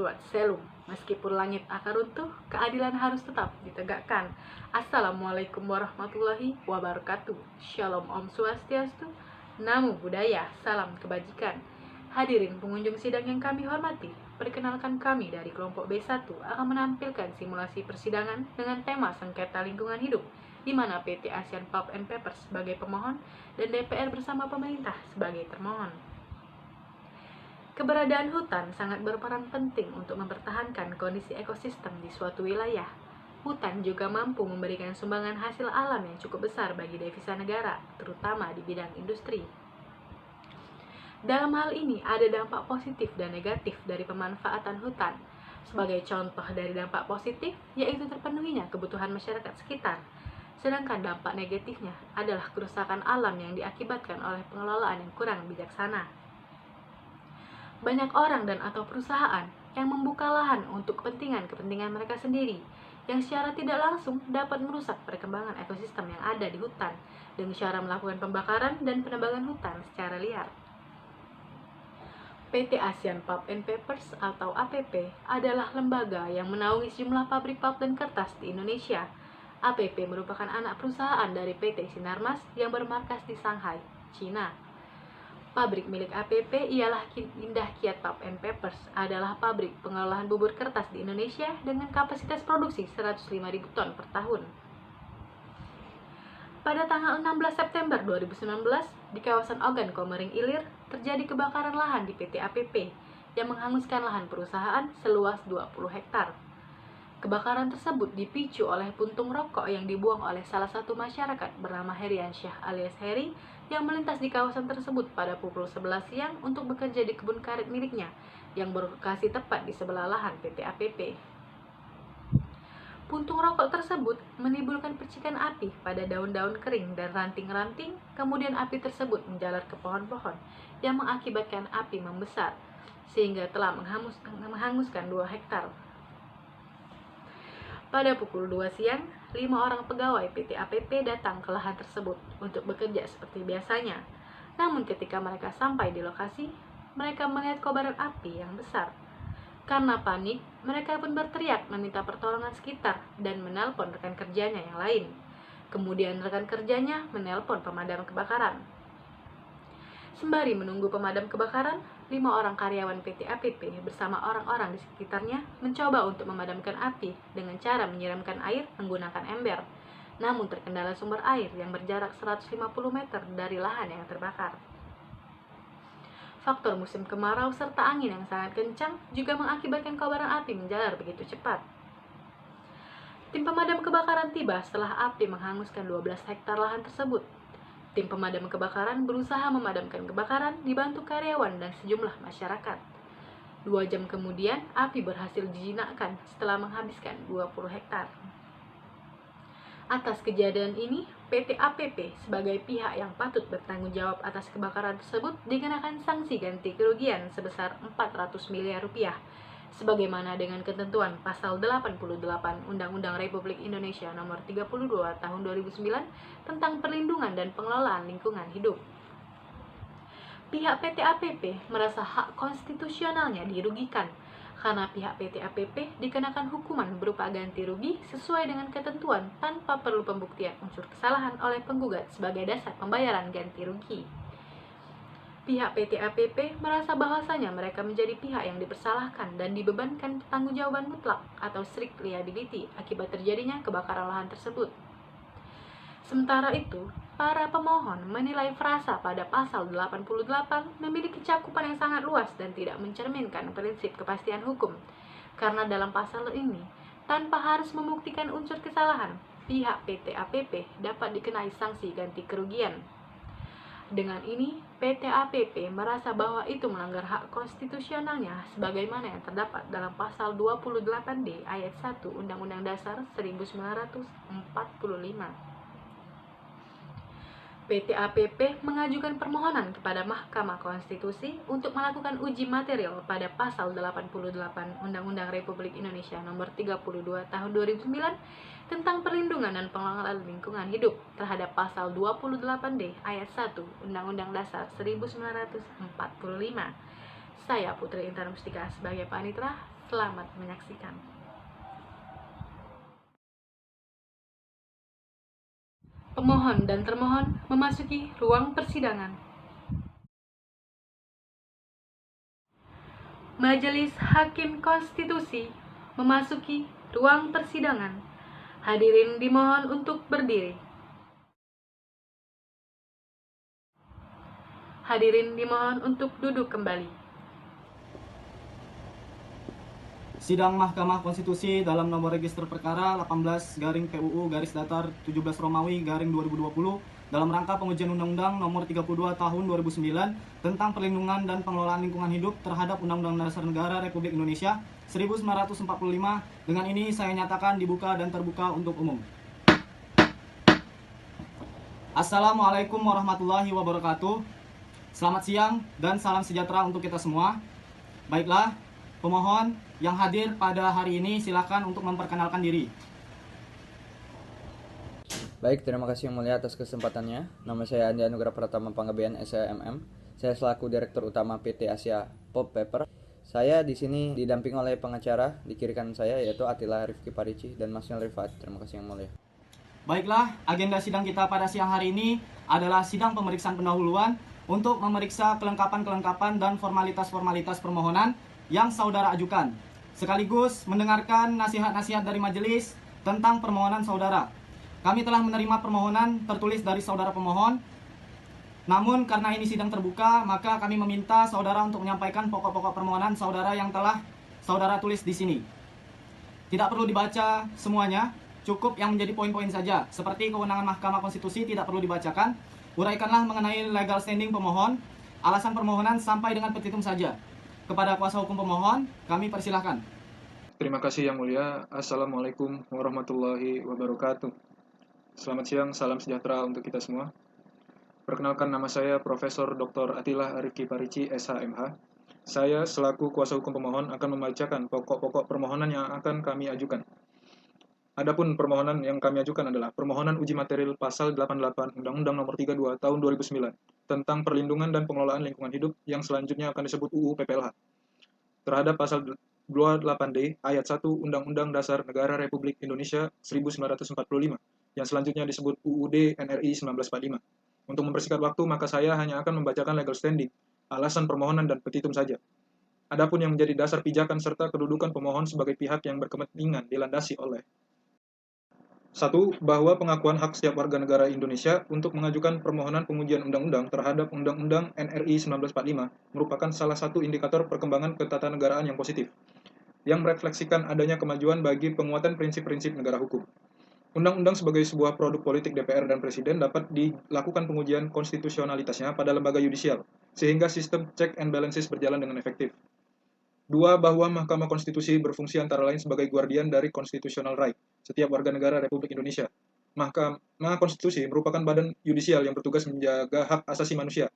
berbuat selum. Meskipun langit akan runtuh, keadilan harus tetap ditegakkan. Assalamualaikum warahmatullahi wabarakatuh. Shalom Om Swastiastu, Namo Buddhaya, salam kebajikan. Hadirin pengunjung sidang yang kami hormati, perkenalkan kami dari kelompok B1 akan menampilkan simulasi persidangan dengan tema sengketa lingkungan hidup, di mana PT ASEAN Pulp and Paper sebagai pemohon dan DPR bersama pemerintah sebagai termohon. Keberadaan hutan sangat berperan penting untuk mempertahankan kondisi ekosistem di suatu wilayah. Hutan juga mampu memberikan sumbangan hasil alam yang cukup besar bagi devisa negara, terutama di bidang industri. Dalam hal ini, ada dampak positif dan negatif dari pemanfaatan hutan. Sebagai contoh dari dampak positif, yaitu terpenuhinya kebutuhan masyarakat sekitar. Sedangkan dampak negatifnya adalah kerusakan alam yang diakibatkan oleh pengelolaan yang kurang bijaksana. Banyak orang dan atau perusahaan yang membuka lahan untuk kepentingan mereka sendiri, yang secara tidak langsung dapat merusak perkembangan ekosistem yang ada di hutan dengan cara melakukan pembakaran dan penebangan hutan secara liar. PT ASEAN Pulp and Papers atau APP adalah lembaga yang menaungi sejumlah pabrik pulp dan kertas di Indonesia. APP merupakan anak perusahaan dari PT Sinarmas yang bermarkas di Shanghai, China. Pabrik milik APP ialah Indah Kiat Pulp and Papers, adalah pabrik pengolahan bubur kertas di Indonesia dengan kapasitas produksi 105.000 ton per tahun. Pada tanggal 16 September 2019, di kawasan Ogan Komering Ilir, terjadi kebakaran lahan di PT APP yang menghanguskan lahan perusahaan seluas 20 hektar. Kebakaran tersebut dipicu oleh puntung rokok yang dibuang oleh salah satu masyarakat bernama Heriansyah alias Heri yang melintas di kawasan tersebut pada pukul 11 siang untuk bekerja di kebun karet miliknya yang berlokasi tepat di sebelah lahan PT APP. Puntung rokok tersebut menimbulkan percikan api pada daun-daun kering dan ranting-ranting, kemudian api tersebut menjalar ke pohon-pohon yang mengakibatkan api membesar sehingga telah menghanguskan 2 hektar. Pada pukul 2 siang, 5 orang pegawai PT APP datang ke lahan tersebut untuk bekerja seperti biasanya. Namun ketika mereka sampai di lokasi, mereka melihat kobaran api yang besar. Karena panik, mereka pun berteriak meminta pertolongan sekitar dan menelpon rekan kerjanya yang lain. Kemudian rekan kerjanya menelpon pemadam kebakaran. Sembari menunggu pemadam kebakaran, 5 orang karyawan PT APP bersama orang-orang di sekitarnya mencoba untuk memadamkan api dengan cara menyiramkan air menggunakan ember. Namun terkendala sumber air yang berjarak 150 meter dari lahan yang terbakar. Faktor musim kemarau serta angin yang sangat kencang juga mengakibatkan kobaran api menjalar begitu cepat. Tim pemadam kebakaran tiba setelah api menghanguskan 12 hektar lahan tersebut. Tim pemadam kebakaran berusaha memadamkan kebakaran dibantu karyawan dan sejumlah masyarakat. 2 jam kemudian, api berhasil dijinakkan setelah menghabiskan 20 hektar. Atas kejadian ini, PT APP sebagai pihak yang patut bertanggung jawab atas kebakaran tersebut dikenakan sanksi ganti kerugian sebesar 400 miliar rupiah, sebagaimana dengan ketentuan Pasal 88 Undang-Undang Republik Indonesia Nomor 32 Tahun 2009 tentang perlindungan dan pengelolaan lingkungan hidup. Pihak PT APP merasa hak konstitusionalnya dirugikan karena pihak PT APP dikenakan hukuman berupa ganti rugi sesuai dengan ketentuan tanpa perlu pembuktian unsur kesalahan oleh penggugat sebagai dasar pembayaran ganti rugi. Pihak PT APP merasa bahwasanya mereka menjadi pihak yang dipersalahkan dan dibebankan pertanggungjawaban mutlak atau strict liability akibat terjadinya kebakaran lahan tersebut. Sementara itu, para pemohon menilai frasa pada pasal 88 memiliki cakupan yang sangat luas dan tidak mencerminkan prinsip kepastian hukum. Karena dalam pasal ini, tanpa harus membuktikan unsur kesalahan, pihak PT APP dapat dikenai sanksi ganti kerugian. Dengan ini, PT APP merasa bahwa itu melanggar hak konstitusionalnya sebagaimana yang terdapat dalam pasal 28D ayat 1 Undang-Undang Dasar 1945. PT APP mengajukan permohonan kepada Mahkamah Konstitusi untuk melakukan uji material pada pasal 88 Undang-Undang Republik Indonesia Nomor 32 Tahun 2009 tentang perlindungan dan pengelolaan lingkungan hidup terhadap pasal 28D ayat 1 Undang-Undang Dasar 1945. Saya Putri Intan Mustika sebagai panitera. Selamat menyaksikan. Pemohon dan termohon memasuki ruang persidangan. Majelis Hakim Konstitusi memasuki ruang persidangan. Hadirin dimohon untuk berdiri. Hadirin dimohon untuk duduk kembali. Sidang Mahkamah Konstitusi dalam nomor register perkara 18/PUU-17 Romawi -2020 dalam rangka pengujian Undang-Undang Nomor 32 Tahun 2009 tentang perlindungan dan pengelolaan lingkungan hidup terhadap Undang-Undang Dasar Negara Republik Indonesia 1945. Dengan ini saya nyatakan dibuka dan terbuka untuk umum. Assalamualaikum warahmatullahi wabarakatuh. Selamat siang dan salam sejahtera untuk kita semua. Baiklah, pemohon yang hadir pada hari ini silakan untuk memperkenalkan diri. Baik, terima kasih yang mulia atas kesempatannya. Nama saya Andi Anugrah Pratama Panggabean SHMM. Saya selaku Direktur Utama PT Asia Pulp Paper. Saya di sini didampingi oleh pengacara di kiri kanan saya yaitu Atila Rifki Parici dan Mas Nil Rifat. Terima kasih yang mulia. Baiklah, agenda sidang kita pada siang hari ini adalah sidang pemeriksaan pendahuluan untuk memeriksa kelengkapan dan formalitas permohonan yang saudara ajukan, sekaligus mendengarkan nasihat-nasihat dari majelis tentang permohonan saudara. Kami telah menerima permohonan tertulis dari saudara pemohon. Namun karena ini sidang terbuka, maka kami meminta saudara untuk menyampaikan pokok-pokok permohonan saudara yang telah saudara tulis di sini. Tidak perlu dibaca semuanya, cukup yang menjadi poin-poin saja. Seperti kewenangan Mahkamah Konstitusi tidak perlu dibacakan. Uraikanlah mengenai legal standing pemohon, alasan permohonan sampai dengan petitum saja. Kepada kuasa hukum pemohon, kami persilahkan. Terima kasih Yang Mulia. Assalamualaikum warahmatullahi wabarakatuh. Selamat siang, salam sejahtera untuk kita semua. Perkenalkan, nama saya Profesor Dr. Atila Rifki Parici, SHMH. Saya selaku kuasa hukum pemohon akan membacakan pokok-pokok permohonan yang akan kami ajukan. Adapun permohonan yang kami ajukan adalah permohonan uji material pasal 88 Undang-Undang Nomor 32 Tahun 2009 tentang perlindungan dan pengelolaan lingkungan hidup yang selanjutnya akan disebut UU PPLH terhadap pasal 28D ayat 1 Undang-Undang Dasar Negara Republik Indonesia 1945 yang selanjutnya disebut UUD NRI 1945. Untuk mempersingkat waktu, maka saya hanya akan membacakan legal standing, alasan permohonan dan petitum saja. Adapun yang menjadi dasar pijakan serta kedudukan pemohon sebagai pihak yang berkepentingan dilandasi oleh 1. Bahwa pengakuan hak setiap warga negara Indonesia untuk mengajukan permohonan pengujian undang-undang terhadap Undang-Undang NRI 1945 merupakan salah satu indikator perkembangan ketatanegaraan yang positif, yang merefleksikan adanya kemajuan bagi penguatan prinsip-prinsip negara hukum. Undang-undang sebagai sebuah produk politik DPR dan Presiden dapat dilakukan pengujian konstitusionalitasnya pada lembaga yudisial, sehingga sistem check and balances berjalan dengan efektif. 2. Bahwa Mahkamah Konstitusi berfungsi antara lain sebagai guardian dari constitutional right setiap warga negara Republik Indonesia. Mahkamah Konstitusi merupakan badan yudisial yang bertugas menjaga hak asasi manusia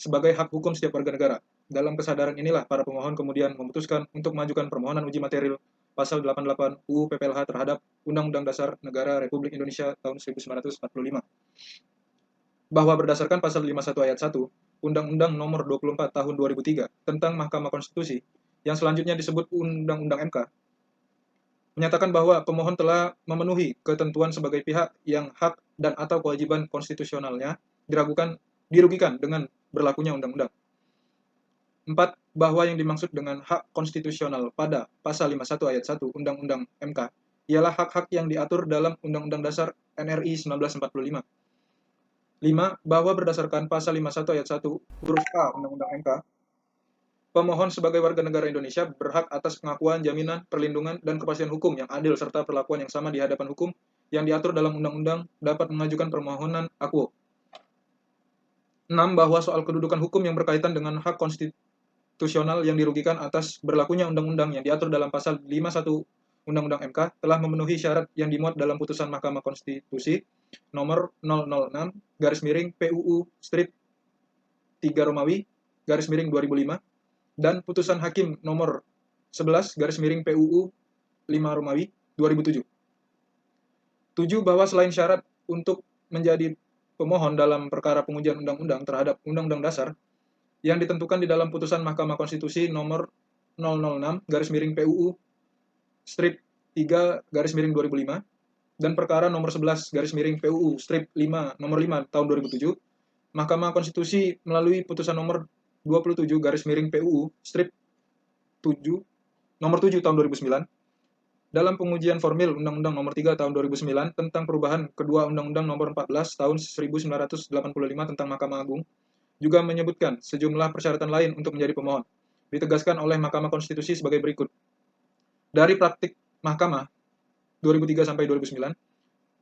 sebagai hak hukum setiap warga negara. Dalam kesadaran inilah para pemohon kemudian memutuskan untuk mengajukan permohonan uji material pasal 88 UU PPLH terhadap Undang-Undang Dasar Negara Republik Indonesia tahun 1945. Bahwa berdasarkan pasal 51 ayat 1 Undang-Undang Nomor 24 Tahun 2003 tentang Mahkamah Konstitusi yang selanjutnya disebut Undang-Undang MK, menyatakan bahwa pemohon telah memenuhi ketentuan sebagai pihak yang hak dan atau kewajiban konstitusionalnya dirugikan dengan berlakunya undang-undang. 4. Bahwa yang dimaksud dengan hak konstitusional pada pasal 51 ayat 1 Undang-Undang MK ialah hak-hak yang diatur dalam Undang-Undang Dasar NRI 1945. 5. Bahwa berdasarkan pasal 51 ayat 1 huruf A Undang-Undang MK, pemohon sebagai warga negara Indonesia berhak atas pengakuan, jaminan, perlindungan, dan kepastian hukum yang adil serta perlakuan yang sama di hadapan hukum yang diatur dalam undang-undang dapat mengajukan permohonan akuo. 6. Bahwa soal kedudukan hukum yang berkaitan dengan hak konstitusional yang dirugikan atas berlakunya undang-undang yang diatur dalam pasal 51 Undang-Undang MK telah memenuhi syarat yang dimuat dalam putusan Mahkamah Konstitusi nomor 006 PUU strip 3 Romawi 2005 dan putusan Hakim nomor 11 PUU 5 Romawi 2007. 7. Bahwa selain syarat untuk menjadi pemohon dalam perkara pengujian undang-undang terhadap Undang-Undang Dasar yang ditentukan di dalam putusan Mahkamah Konstitusi nomor PUU strip 3 2005 dan perkara nomor 11 PUU strip 5 nomor 5 tahun 2007, Mahkamah Konstitusi melalui putusan nomor 27 PUU strip 7 nomor 7 tahun 2009 dalam pengujian formil Undang-Undang nomor 3 tahun 2009 tentang perubahan kedua Undang-Undang nomor 14 tahun 1985 tentang Mahkamah Agung juga menyebutkan sejumlah persyaratan lain untuk menjadi pemohon. Ditegaskan oleh Mahkamah Konstitusi sebagai berikut. Dari praktik Mahkamah 2003 sampai 2009,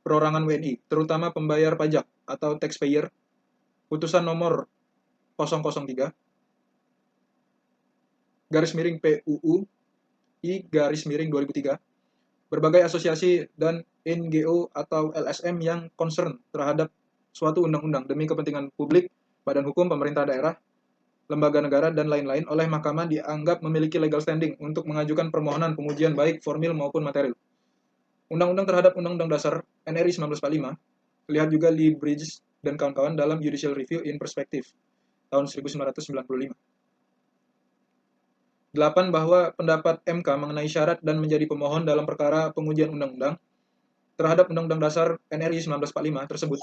perorangan WNI, terutama pembayar pajak atau taxpayer, putusan nomor 003 PUU I-2003, berbagai asosiasi dan NGO atau LSM yang concern terhadap suatu undang-undang demi kepentingan publik, badan hukum, pemerintah daerah, lembaga negara, dan lain-lain oleh Mahkamah dianggap memiliki legal standing untuk mengajukan permohonan pengujian baik formil maupun material. Undang-undang terhadap Undang-Undang Dasar NRI 1945, lihat juga Lee Bridges dan kawan-kawan dalam Judicial Review in Perspective tahun 1995. 8. Bahwa pendapat MK mengenai syarat dan menjadi pemohon dalam perkara pengujian undang-undang terhadap Undang-Undang Dasar NRI 1945 tersebut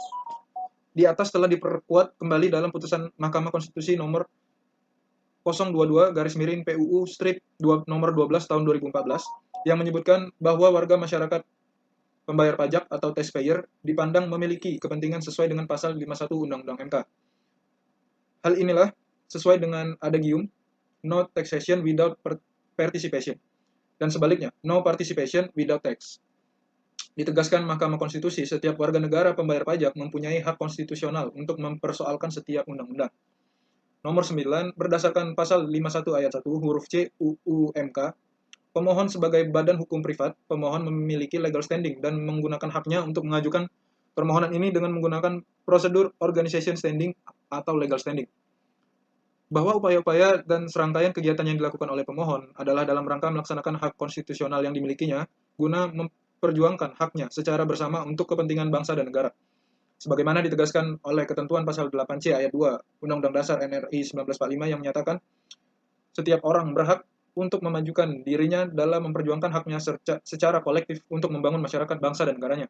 di atas telah diperkuat kembali dalam putusan Mahkamah Konstitusi nomor 022 PUU strip nomor 12 tahun 2014 yang menyebutkan bahwa warga masyarakat pembayar pajak atau taxpayer dipandang memiliki kepentingan sesuai dengan pasal 51 Undang-Undang MK. Hal inilah sesuai dengan adagium no taxation without participation, dan sebaliknya, no participation without tax. Ditegaskan Mahkamah Konstitusi, setiap warga negara pembayar pajak mempunyai hak konstitusional untuk mempersoalkan setiap undang-undang. Nomor 9, berdasarkan pasal 51 ayat 1 huruf C UU MK, pemohon sebagai badan hukum privat, pemohon memiliki legal standing dan menggunakan haknya untuk mengajukan permohonan ini dengan menggunakan prosedur organization standing atau legal standing. Bahwa upaya-upaya dan serangkaian kegiatan yang dilakukan oleh pemohon adalah dalam rangka melaksanakan hak konstitusional yang dimilikinya guna memperjuangkan haknya secara bersama untuk kepentingan bangsa dan negara. Sebagaimana ditegaskan oleh ketentuan pasal 8C ayat 2 Undang-Undang Dasar NRI 1945 yang menyatakan setiap orang berhak untuk memajukan dirinya dalam memperjuangkan haknya secara kolektif untuk membangun masyarakat bangsa dan negaranya.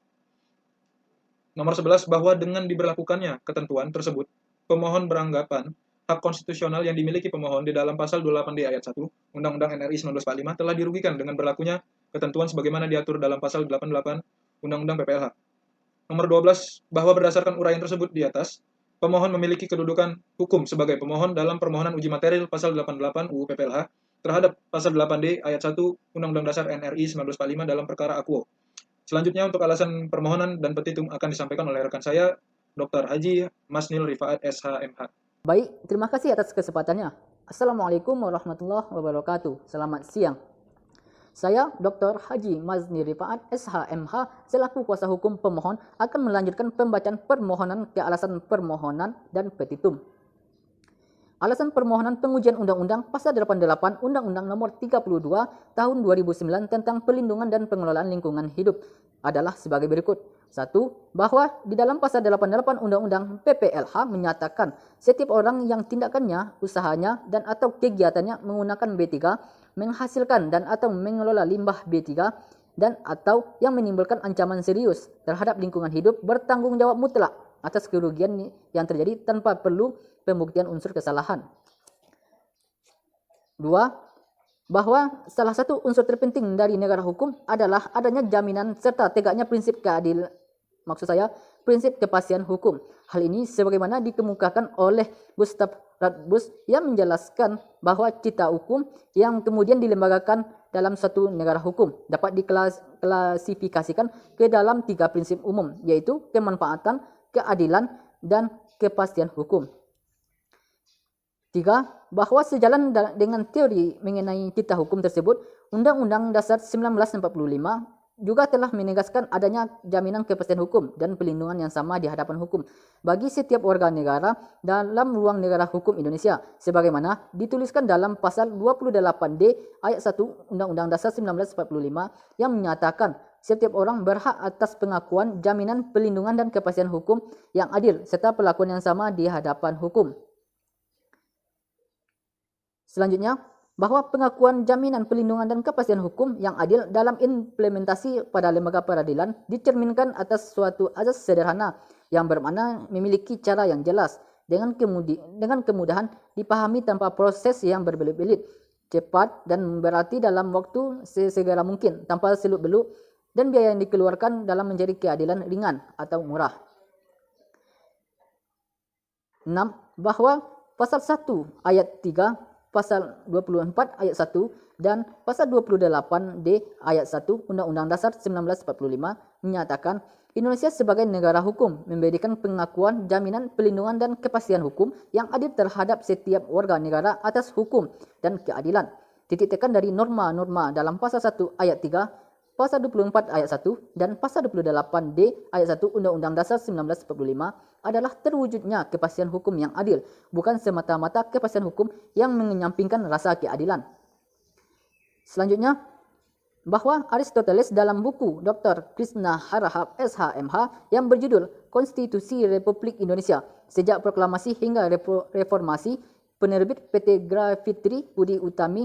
Nomor 11, bahwa dengan diberlakukannya ketentuan tersebut, pemohon beranggapan hak konstitusional yang dimiliki pemohon di dalam pasal 28D ayat 1 Undang-Undang NRI 1945 telah dirugikan dengan berlakunya ketentuan sebagaimana diatur dalam pasal 88 Undang-Undang PPLH. Nomor 12, bahwa berdasarkan uraian tersebut di atas, pemohon memiliki kedudukan hukum sebagai pemohon dalam permohonan uji material pasal 88 UU PPLH terhadap pasal 8D ayat 1 Undang-Undang Dasar NRI 1945 dalam perkara akuo. Selanjutnya untuk alasan permohonan dan petitum akan disampaikan oleh rekan saya, Dr. Haji Masnil Rifaat SHMH. Baik, terima kasih atas kesempatannya. Assalamualaikum warahmatullahi wabarakatuh. Selamat siang. Saya Dr. Haji Mazni Rifaat SHMH selaku kuasa hukum pemohon akan melanjutkan pembacaan permohonan ke alasan permohonan dan petitum. Alasan permohonan pengujian Undang-Undang Pasal 88 Undang-Undang Nomor 32 Tahun 2009 tentang Pelindungan dan Pengelolaan Lingkungan Hidup adalah sebagai berikut. 1. Bahwa di dalam Pasal 88 Undang-Undang PPLH menyatakan setiap orang yang tindakannya, usahanya, dan atau kegiatannya menggunakan B3, menghasilkan dan atau mengelola limbah B3, dan atau yang menimbulkan ancaman serius terhadap lingkungan hidup bertanggung jawab mutlak atas kerugian yang terjadi tanpa perlu pembuktian unsur kesalahan. 2. Bahwa salah satu unsur terpenting dari negara hukum adalah adanya jaminan serta tegaknya prinsip prinsip kepastian hukum. Hal ini sebagaimana dikemukakan oleh Gustav Radbus yang menjelaskan bahwa cita hukum yang kemudian dilembagakan dalam suatu negara hukum dapat diklasifikasikan ke dalam 3 prinsip umum, yaitu kemanfaatan, keadilan, dan kepastian hukum. 3. Bahwa sejalan dengan teori mengenai cita hukum tersebut, Undang-Undang Dasar 1945 juga telah menegaskan adanya jaminan kepastian hukum dan pelindungan yang sama di hadapan hukum bagi setiap warga negara dalam ruang negara hukum Indonesia, sebagaimana dituliskan dalam pasal 28D ayat 1 Undang-Undang Dasar 1945 yang menyatakan setiap orang berhak atas pengakuan, jaminan, pelindungan, dan kepastian hukum yang adil serta perlakuan yang sama di hadapan hukum. Selanjutnya, bahwa pengakuan jaminan perlindungan dan kepastian hukum yang adil dalam implementasi pada lembaga peradilan dicerminkan atas suatu azas sederhana yang bermakna memiliki cara yang jelas dengan kemudahan dipahami tanpa proses yang berbelit-belit, cepat dan berarti dalam waktu sesegera mungkin tanpa seluk-beluk, dan biaya yang dikeluarkan dalam mencari keadilan ringan atau murah. 6. Bahwa pasal 1 ayat 3, pasal 24 ayat 1 dan pasal 28D ayat 1 Undang-Undang Dasar 1945 menyatakan Indonesia sebagai negara hukum memberikan pengakuan, jaminan, perlindungan dan kepastian hukum yang adil terhadap setiap warga negara atas hukum dan keadilan. Titik tekan dari norma-norma dalam pasal 1 ayat 3, pasal 24 ayat 1 dan pasal 28D ayat 1 Undang-Undang Dasar 1945 adalah terwujudnya kepastian hukum yang adil, bukan semata-mata kepastian hukum yang menyampingkan rasa keadilan. Selanjutnya, bahwa Aristoteles dalam buku Dr. Krishna Harahap SHMH yang berjudul Konstitusi Republik Indonesia sejak proklamasi hingga reformasi, penerbit PT Grafitri Budi Utami,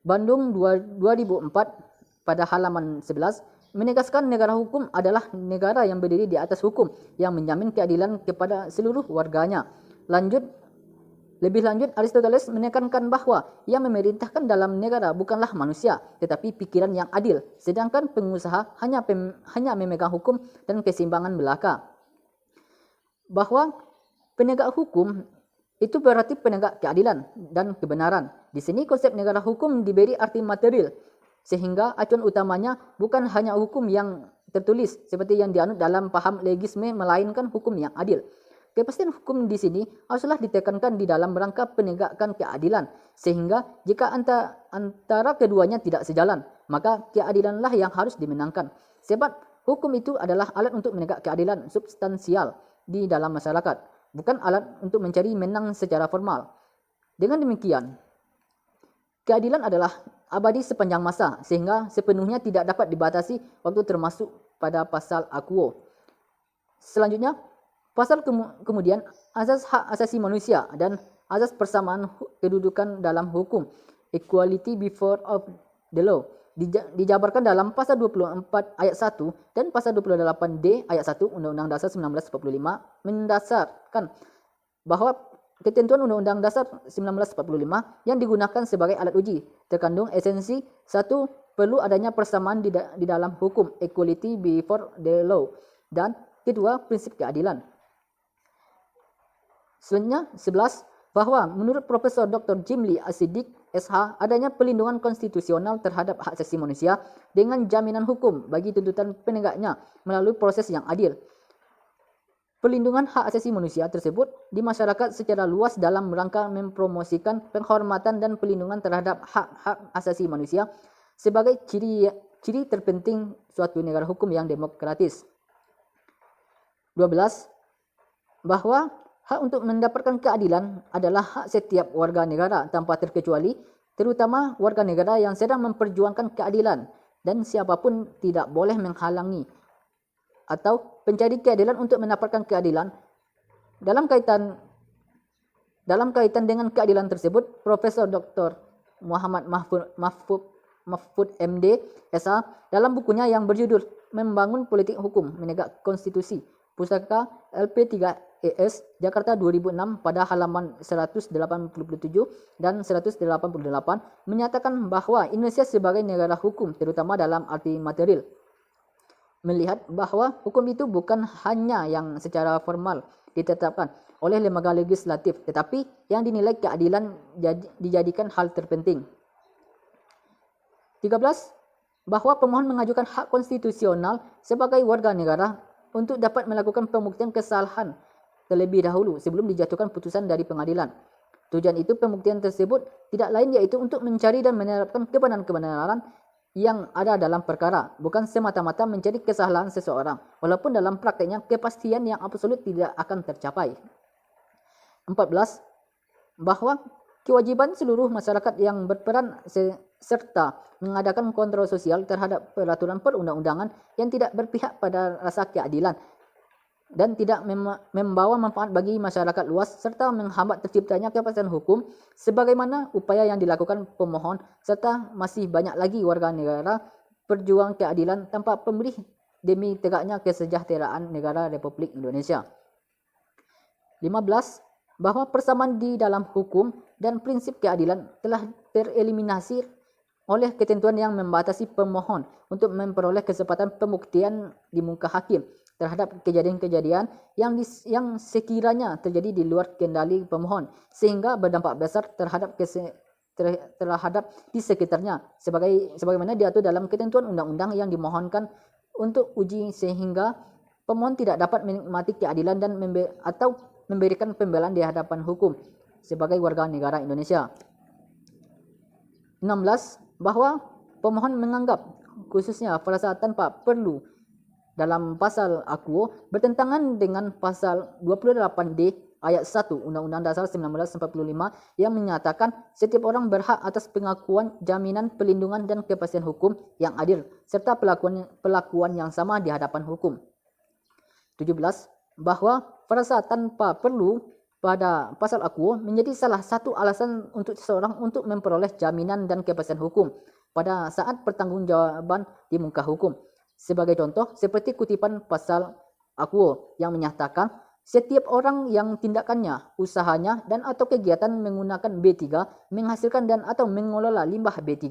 Bandung 2004 pada halaman 11 menegaskan negara hukum adalah negara yang berdiri di atas hukum yang menjamin keadilan kepada seluruh warganya. Lebih lanjut, Aristoteles menekankan bahwa yang memerintahkan dalam negara bukanlah manusia, tetapi pikiran yang adil, sedangkan pengusaha hanya memegang hukum dan keseimbangan belaka. Bahwa penegak hukum itu berarti penegak keadilan dan kebenaran. Di sini konsep negara hukum diberi arti material, sehingga acuan utamanya bukan hanya hukum yang tertulis seperti yang dianut dalam paham legisme, melainkan hukum yang adil. Kepastian hukum di sini haruslah ditekankan di dalam rangka penegakan keadilan, sehingga jika antara keduanya tidak sejalan, maka keadilanlah yang harus dimenangkan. Sebab hukum itu adalah alat untuk menegak keadilan substansial di dalam masyarakat, bukan alat untuk mencari menang secara formal. Dengan demikian, keadilan adalah abadi sepanjang masa, sehingga sepenuhnya tidak dapat dibatasi waktu termasuk pada pasal akuo. Selanjutnya, pasal kemudian azas hak asasi manusia dan azas persamaan kedudukan dalam hukum, equality before of the law, dijabarkan dalam pasal 24 ayat 1 dan pasal 28D ayat 1 Undang-Undang Dasar 1945 mendasarkan bahwa ketentuan Undang-Undang Dasar 1945 yang digunakan sebagai alat uji terkandung esensi: 1. Perlu adanya persamaan di dalam hukum, equality before the law, dan 2. Prinsip keadilan. Selanjutnya 11, bahwa menurut Profesor Dr. Jimli Asidik SH adanya perlindungan konstitusional terhadap hak asasi manusia dengan jaminan hukum bagi tuntutan penegaknya melalui proses yang adil. Perlindungan hak asasi manusia tersebut di masyarakat secara luas dalam rangka mempromosikan penghormatan dan perlindungan terhadap hak-hak asasi manusia sebagai ciri terpenting suatu negara hukum yang demokratis. 12, bahwa hak untuk mendapatkan keadilan adalah hak setiap warga negara tanpa terkecuali, terutama warga negara yang sedang memperjuangkan keadilan, dan siapapun tidak boleh menghalangi atau pencari keadilan untuk mendapatkan keadilan. Dalam kaitan dengan keadilan tersebut, Profesor Dr. Muhammad Mahfud MD SH dalam bukunya yang berjudul Membangun Politik Hukum Menegak Konstitusi, Pustaka LP3ES Jakarta 2006 pada halaman 187 dan 188 menyatakan bahwa Indonesia sebagai negara hukum terutama dalam arti material melihat bahwa hukum itu bukan hanya yang secara formal ditetapkan oleh lembaga legislatif, tetapi yang dinilai keadilan dijadikan hal terpenting. 13, bahwa pemohon mengajukan hak konstitusional sebagai warga negara untuk dapat melakukan pembuktian kesalahan terlebih dahulu sebelum dijatuhkan putusan dari pengadilan. Tujuan itu pembuktian tersebut tidak lain yaitu untuk mencari dan menerapkan kebenaran-kebenaran yang ada dalam perkara, bukan semata-mata mencari kesalahan seseorang, walaupun dalam prakteknya kepastian yang absolut tidak akan tercapai. 14, bahwa kewajiban seluruh masyarakat yang berperan serta mengadakan kontrol sosial terhadap peraturan perundang-undangan yang tidak berpihak pada rasa keadilan dan tidak membawa manfaat bagi masyarakat luas serta menghambat terciptanya kepastian hukum sebagaimana upaya yang dilakukan pemohon serta masih banyak lagi warga negara berjuang keadilan tanpa pemberih demi tegaknya kesejahteraan negara Republik Indonesia. 15. Bahwa persamaan di dalam hukum dan prinsip keadilan telah tereliminasi oleh ketentuan yang membatasi pemohon untuk memperoleh kesempatan pembuktian di muka hakim terhadap kejadian-kejadian yang sekiranya terjadi di luar kendali pemohon sehingga berdampak besar terhadap di sekitarnya sebagaimana diatur dalam ketentuan undang-undang yang dimohonkan untuk uji sehingga pemohon tidak dapat menikmati keadilan dan atau memberikan pembelaan di hadapan hukum sebagai warga negara Indonesia. 16. Bahwa pemohon menganggap khususnya frasa tanpa perlu dalam pasal akuo bertentangan dengan pasal 28D ayat 1 Undang-Undang Dasar 1945 yang menyatakan setiap orang berhak atas pengakuan, jaminan, pelindungan dan kepastian hukum yang adil serta perlakuan yang sama di hadapan hukum. 17. Bahwa frasa tanpa perlu pada pasal akuo menjadi salah satu alasan untuk seseorang untuk memperoleh jaminan dan kepastian hukum pada saat pertanggungjawaban di muka hukum. Sebagai contoh, seperti kutipan pasal akuo yang menyatakan setiap orang yang tindakannya, usahanya dan atau kegiatan menggunakan B3 menghasilkan dan atau mengelola limbah B3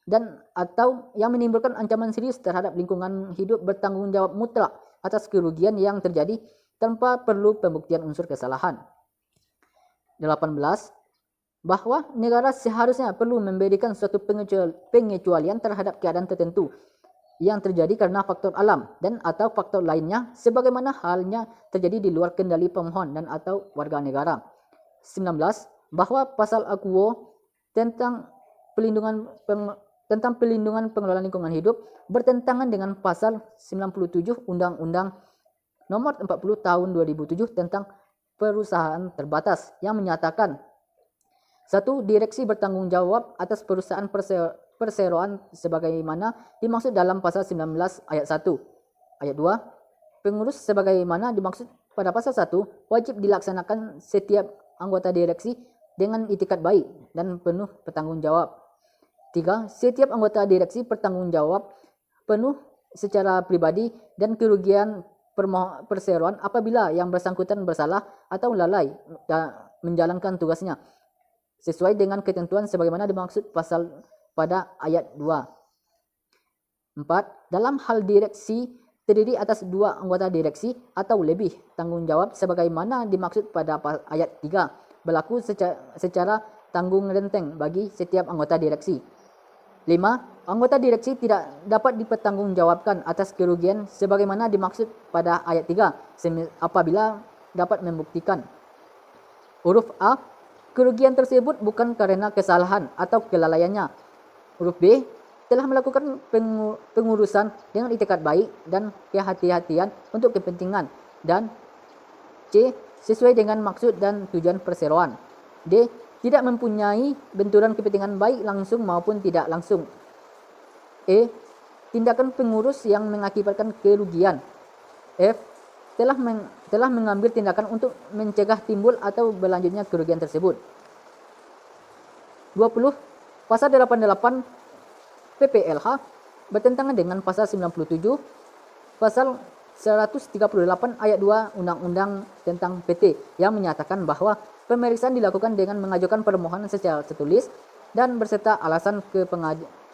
dan atau yang menimbulkan ancaman serius terhadap lingkungan hidup bertanggung jawab mutlak atas kerugian yang terjadi tanpa perlu pembuktian unsur kesalahan. 18. Bahwa negara seharusnya perlu memberikan suatu pengecualian terhadap keadaan tertentu yang terjadi karena faktor alam dan atau faktor lainnya sebagaimana halnya terjadi di luar kendali pemohon dan atau warga negara. 19. Bahwa pasal akuo tentang pelindungan pengelolaan lingkungan hidup bertentangan dengan pasal 97 Undang-Undang Nomor 40 Tahun 2007 tentang perusahaan terbatas yang menyatakan 1. Direksi bertanggung jawab atas perusahaan perseroan sebagaimana dimaksud dalam pasal 19 ayat 1. Ayat 2. Pengurus sebagaimana dimaksud pada pasal 1 wajib dilaksanakan setiap anggota direksi dengan itikat baik dan penuh bertanggung jawab. 3. Setiap anggota direksi bertanggung jawab penuh secara pribadi dan kerugian perseroan apabila yang bersangkutan bersalah atau lalai menjalankan tugasnya sesuai dengan ketentuan sebagaimana dimaksud pasal pada ayat 2. 4. Dalam hal direksi terdiri atas 2 anggota direksi atau lebih, tanggung jawab sebagaimana dimaksud pada ayat 3 berlaku secara tanggung renteng bagi setiap anggota direksi. 5. Anggota direksi tidak dapat dipertanggungjawabkan atas kerugian sebagaimana dimaksud pada ayat 3 apabila dapat membuktikan. Huruf A. Kerugian tersebut bukan karena kesalahan atau kelalaiannya. Huruf B. Telah melakukan pengurusan dengan itikat baik dan kehati-hatian untuk kepentingan. Dan C. Sesuai dengan maksud dan tujuan perseroan. D. Tidak mempunyai benturan kepentingan baik langsung maupun tidak langsung. E. Tindakan pengurus yang mengakibatkan kerugian. F. Telah mengambil tindakan untuk mencegah timbul atau berlanjutnya kerugian tersebut. 20. Pasal 88 PPLH bertentangan dengan pasal 97, pasal 138 ayat 2 Undang-Undang tentang PT yang menyatakan bahwa pemeriksaan dilakukan dengan mengajukan permohonan secara tertulis dan berserta alasan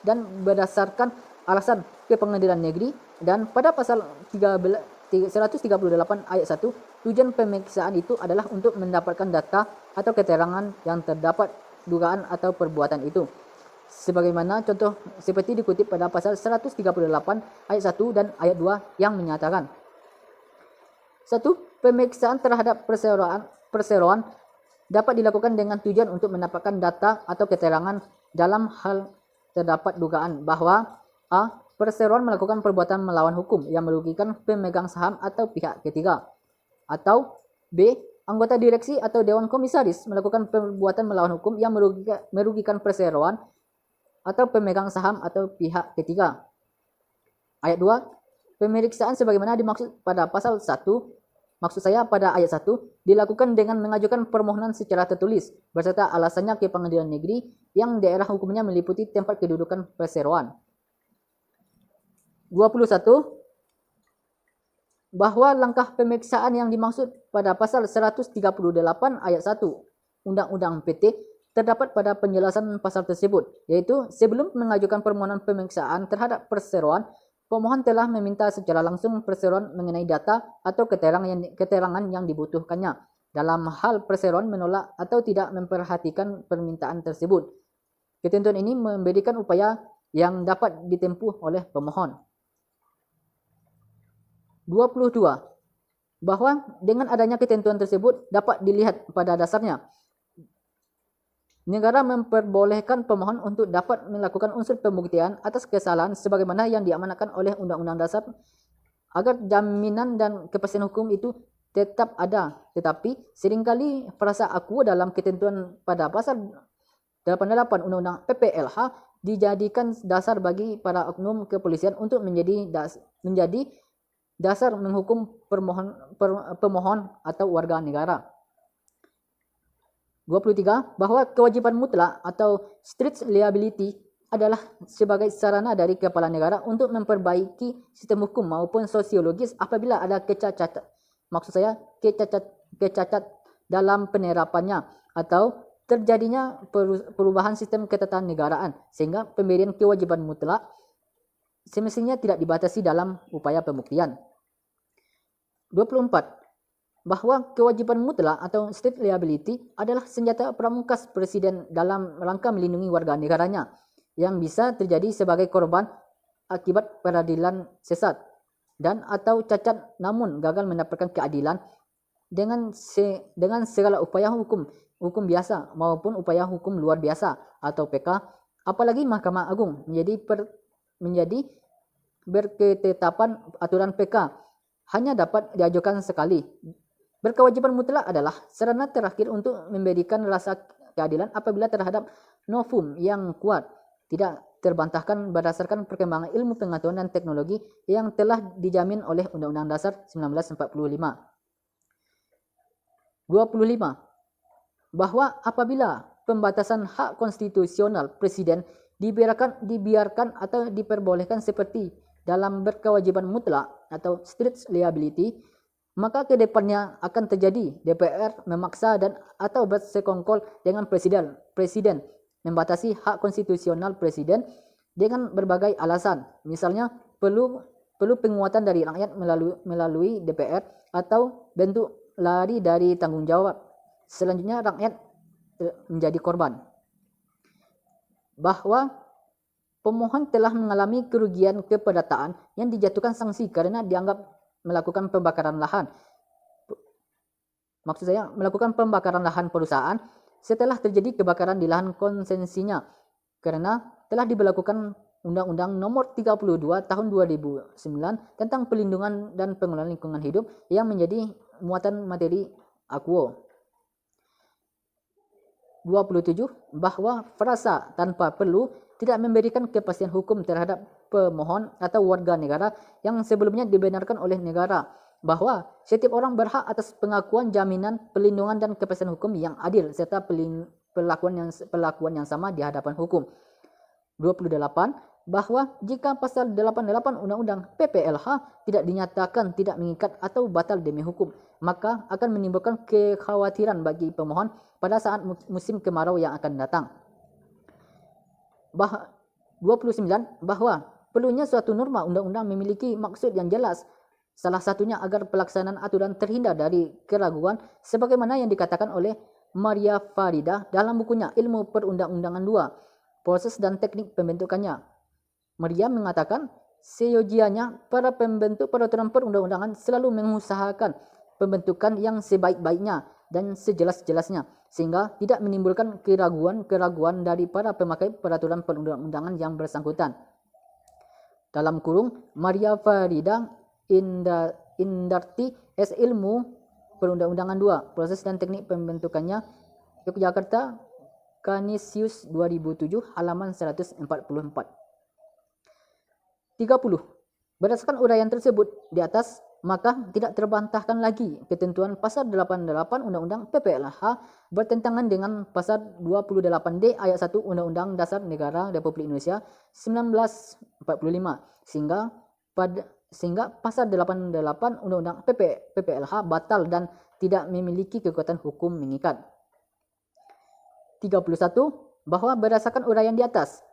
dan berdasarkan alasan ke pengadilan negeri, dan pada pasal 138 ayat 1 tujuan pemeriksaan itu adalah untuk mendapatkan data atau keterangan yang terdapat dugaan atau perbuatan itu. Sebagaimana contoh seperti dikutip pada pasal 138 ayat 1 dan ayat 2 yang menyatakan 1. Pemeriksaan terhadap perseroan dapat dilakukan dengan tujuan untuk mendapatkan data atau keterangan dalam hal terdapat dugaan bahwa A. Perseroan melakukan perbuatan melawan hukum yang merugikan pemegang saham atau pihak ketiga, atau B. Anggota direksi atau dewan komisaris melakukan perbuatan melawan hukum yang merugikan perseroan atau pemegang saham atau pihak ketiga. Ayat 2. Pemeriksaan sebagaimana dimaksud pada pasal 1 Maksud saya pada ayat 1 dilakukan dengan mengajukan permohonan secara tertulis beserta alasannya ke pengadilan negeri yang daerah hukumnya meliputi tempat kedudukan perseroan. 21. Bahwa langkah pemeriksaan yang dimaksud pada pasal 138 ayat 1 Undang-Undang PT terdapat pada penjelasan pasal tersebut, yaitu sebelum mengajukan permohonan pemeriksaan terhadap perseroan, pemohon telah meminta secara langsung perseroan mengenai data atau keterangan yang dibutuhkannya. Dalam hal perseroan menolak atau tidak memperhatikan permintaan tersebut, ketentuan ini memberikan upaya yang dapat ditempuh oleh pemohon. 22. Bahwa dengan adanya ketentuan tersebut dapat dilihat pada dasarnya negara memperbolehkan pemohon untuk dapat melakukan unsur pembuktian atas kesalahan sebagaimana yang diamanatkan oleh Undang-Undang Dasar agar jaminan dan kepastian hukum itu tetap ada. Tetapi seringkali frasa aku dalam ketentuan pada pasal 88 Undang-Undang PPLH dijadikan dasar bagi para oknum kepolisian untuk menjadi dasar menghukum pemohon atau warga negara. 23. Bahwa kewajiban mutlak atau strict liability adalah sebagai sarana dari kepala negara untuk memperbaiki sistem hukum maupun sosiologis apabila ada kecacat dalam penerapannya atau terjadinya perubahan sistem ketatanegaraan sehingga pemberian kewajiban mutlak semestinya tidak dibatasi dalam upaya pembuktian. 24. Bahwa kewajiban mutlak atau state liability adalah senjata pamungkas presiden dalam rangka melindungi warga negaranya yang bisa terjadi sebagai korban akibat peradilan sesat dan atau cacat namun gagal mendapatkan keadilan dengan segala upaya hukum biasa maupun upaya hukum luar biasa atau PK, apalagi Mahkamah Agung menjadi berketetapan aturan PK hanya dapat diajukan sekali. Berkewajiban mutlak adalah sarana terakhir untuk memberikan rasa keadilan apabila terhadap novum yang kuat tidak terbantahkan berdasarkan perkembangan ilmu pengetahuan dan teknologi yang telah dijamin oleh Undang-Undang Dasar 1945. 25. Bahwa apabila pembatasan hak konstitusional presiden dibiarkan atau diperbolehkan seperti dalam berkewajiban mutlak atau strict liability, maka ke depannya akan terjadi DPR memaksa dan atau bersekongkol dengan presiden membatasi hak konstitusional presiden dengan berbagai alasan. Misalnya perlu penguatan dari rakyat melalui DPR atau bentuk lari dari tanggung jawab. Selanjutnya rakyat menjadi korban. Bahwa pemohon telah mengalami kerugian keperdataan yang dijatuhkan sanksi karena dianggap melakukan pembakaran lahan. Maksud saya melakukan pembakaran lahan perusahaan setelah terjadi kebakaran di lahan konsensinya karena telah diberlakukan Undang-Undang Nomor 32 Tahun 2009 tentang Perlindungan dan Pengelolaan Lingkungan Hidup yang menjadi muatan materi akuo. 27. Bahwa frasa tanpa perlu tidak memberikan kepastian hukum terhadap pemohon atau warga negara yang sebelumnya dibenarkan oleh negara, bahwa setiap orang berhak atas pengakuan, jaminan, perlindungan dan kepastian hukum yang adil serta perlakuan yang sama di hadapan hukum. 28. Bahwa jika pasal 88 Undang-Undang PPLH tidak dinyatakan tidak mengikat atau batal demi hukum, maka akan menimbulkan kekhawatiran bagi pemohon pada saat musim kemarau yang akan datang. 29. Bahwa perlunya suatu norma undang-undang memiliki maksud yang jelas, salah satunya agar pelaksanaan aturan terhindar dari keraguan sebagaimana yang dikatakan oleh Maria Farida dalam bukunya Ilmu Perundang-undangan 2, Proses dan Teknik Pembentukannya. Maria mengatakan seyogianya para pembentuk peraturan perundang-undangan selalu mengusahakan pembentukan yang sebaik-baiknya dan sejelas-jelasnya sehingga tidak menimbulkan keraguan dari para pemakai peraturan perundang-undangan yang bersangkutan. Dalam kurung, Maria Farida Indarti S. Ilmu Perundang-undangan 2, Proses dan Teknik Pembentukannya, Yogyakarta, Canisius 2007, halaman 144. 30. Berdasarkan uraian tersebut di atas, maka tidak terbantahkan lagi ketentuan pasal 88 Undang-Undang PPLH bertentangan dengan pasal 28D ayat 1 Undang-Undang Dasar Negara Republik Indonesia 1945 sehingga pasal 88 Undang-Undang PPLH batal dan tidak memiliki kekuatan hukum mengikat. 31. Bahwa berdasarkan uraian di atas,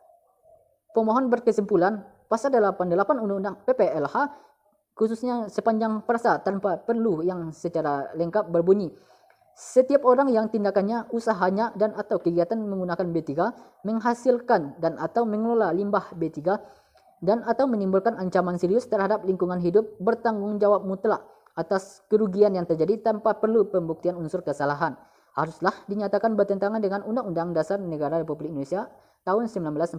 pemohon berkesimpulan pasal 88 Undang-Undang PPLH khususnya sepanjang frasa tanpa perlu yang secara lengkap berbunyi, setiap orang yang tindakannya, usahanya dan atau kegiatan menggunakan B3 menghasilkan dan atau mengelola limbah B3 dan atau menimbulkan ancaman serius terhadap lingkungan hidup bertanggung jawab mutlak atas kerugian yang terjadi tanpa perlu pembuktian unsur kesalahan, haruslah dinyatakan bertentangan dengan Undang-Undang Dasar Negara Republik Indonesia tahun 1945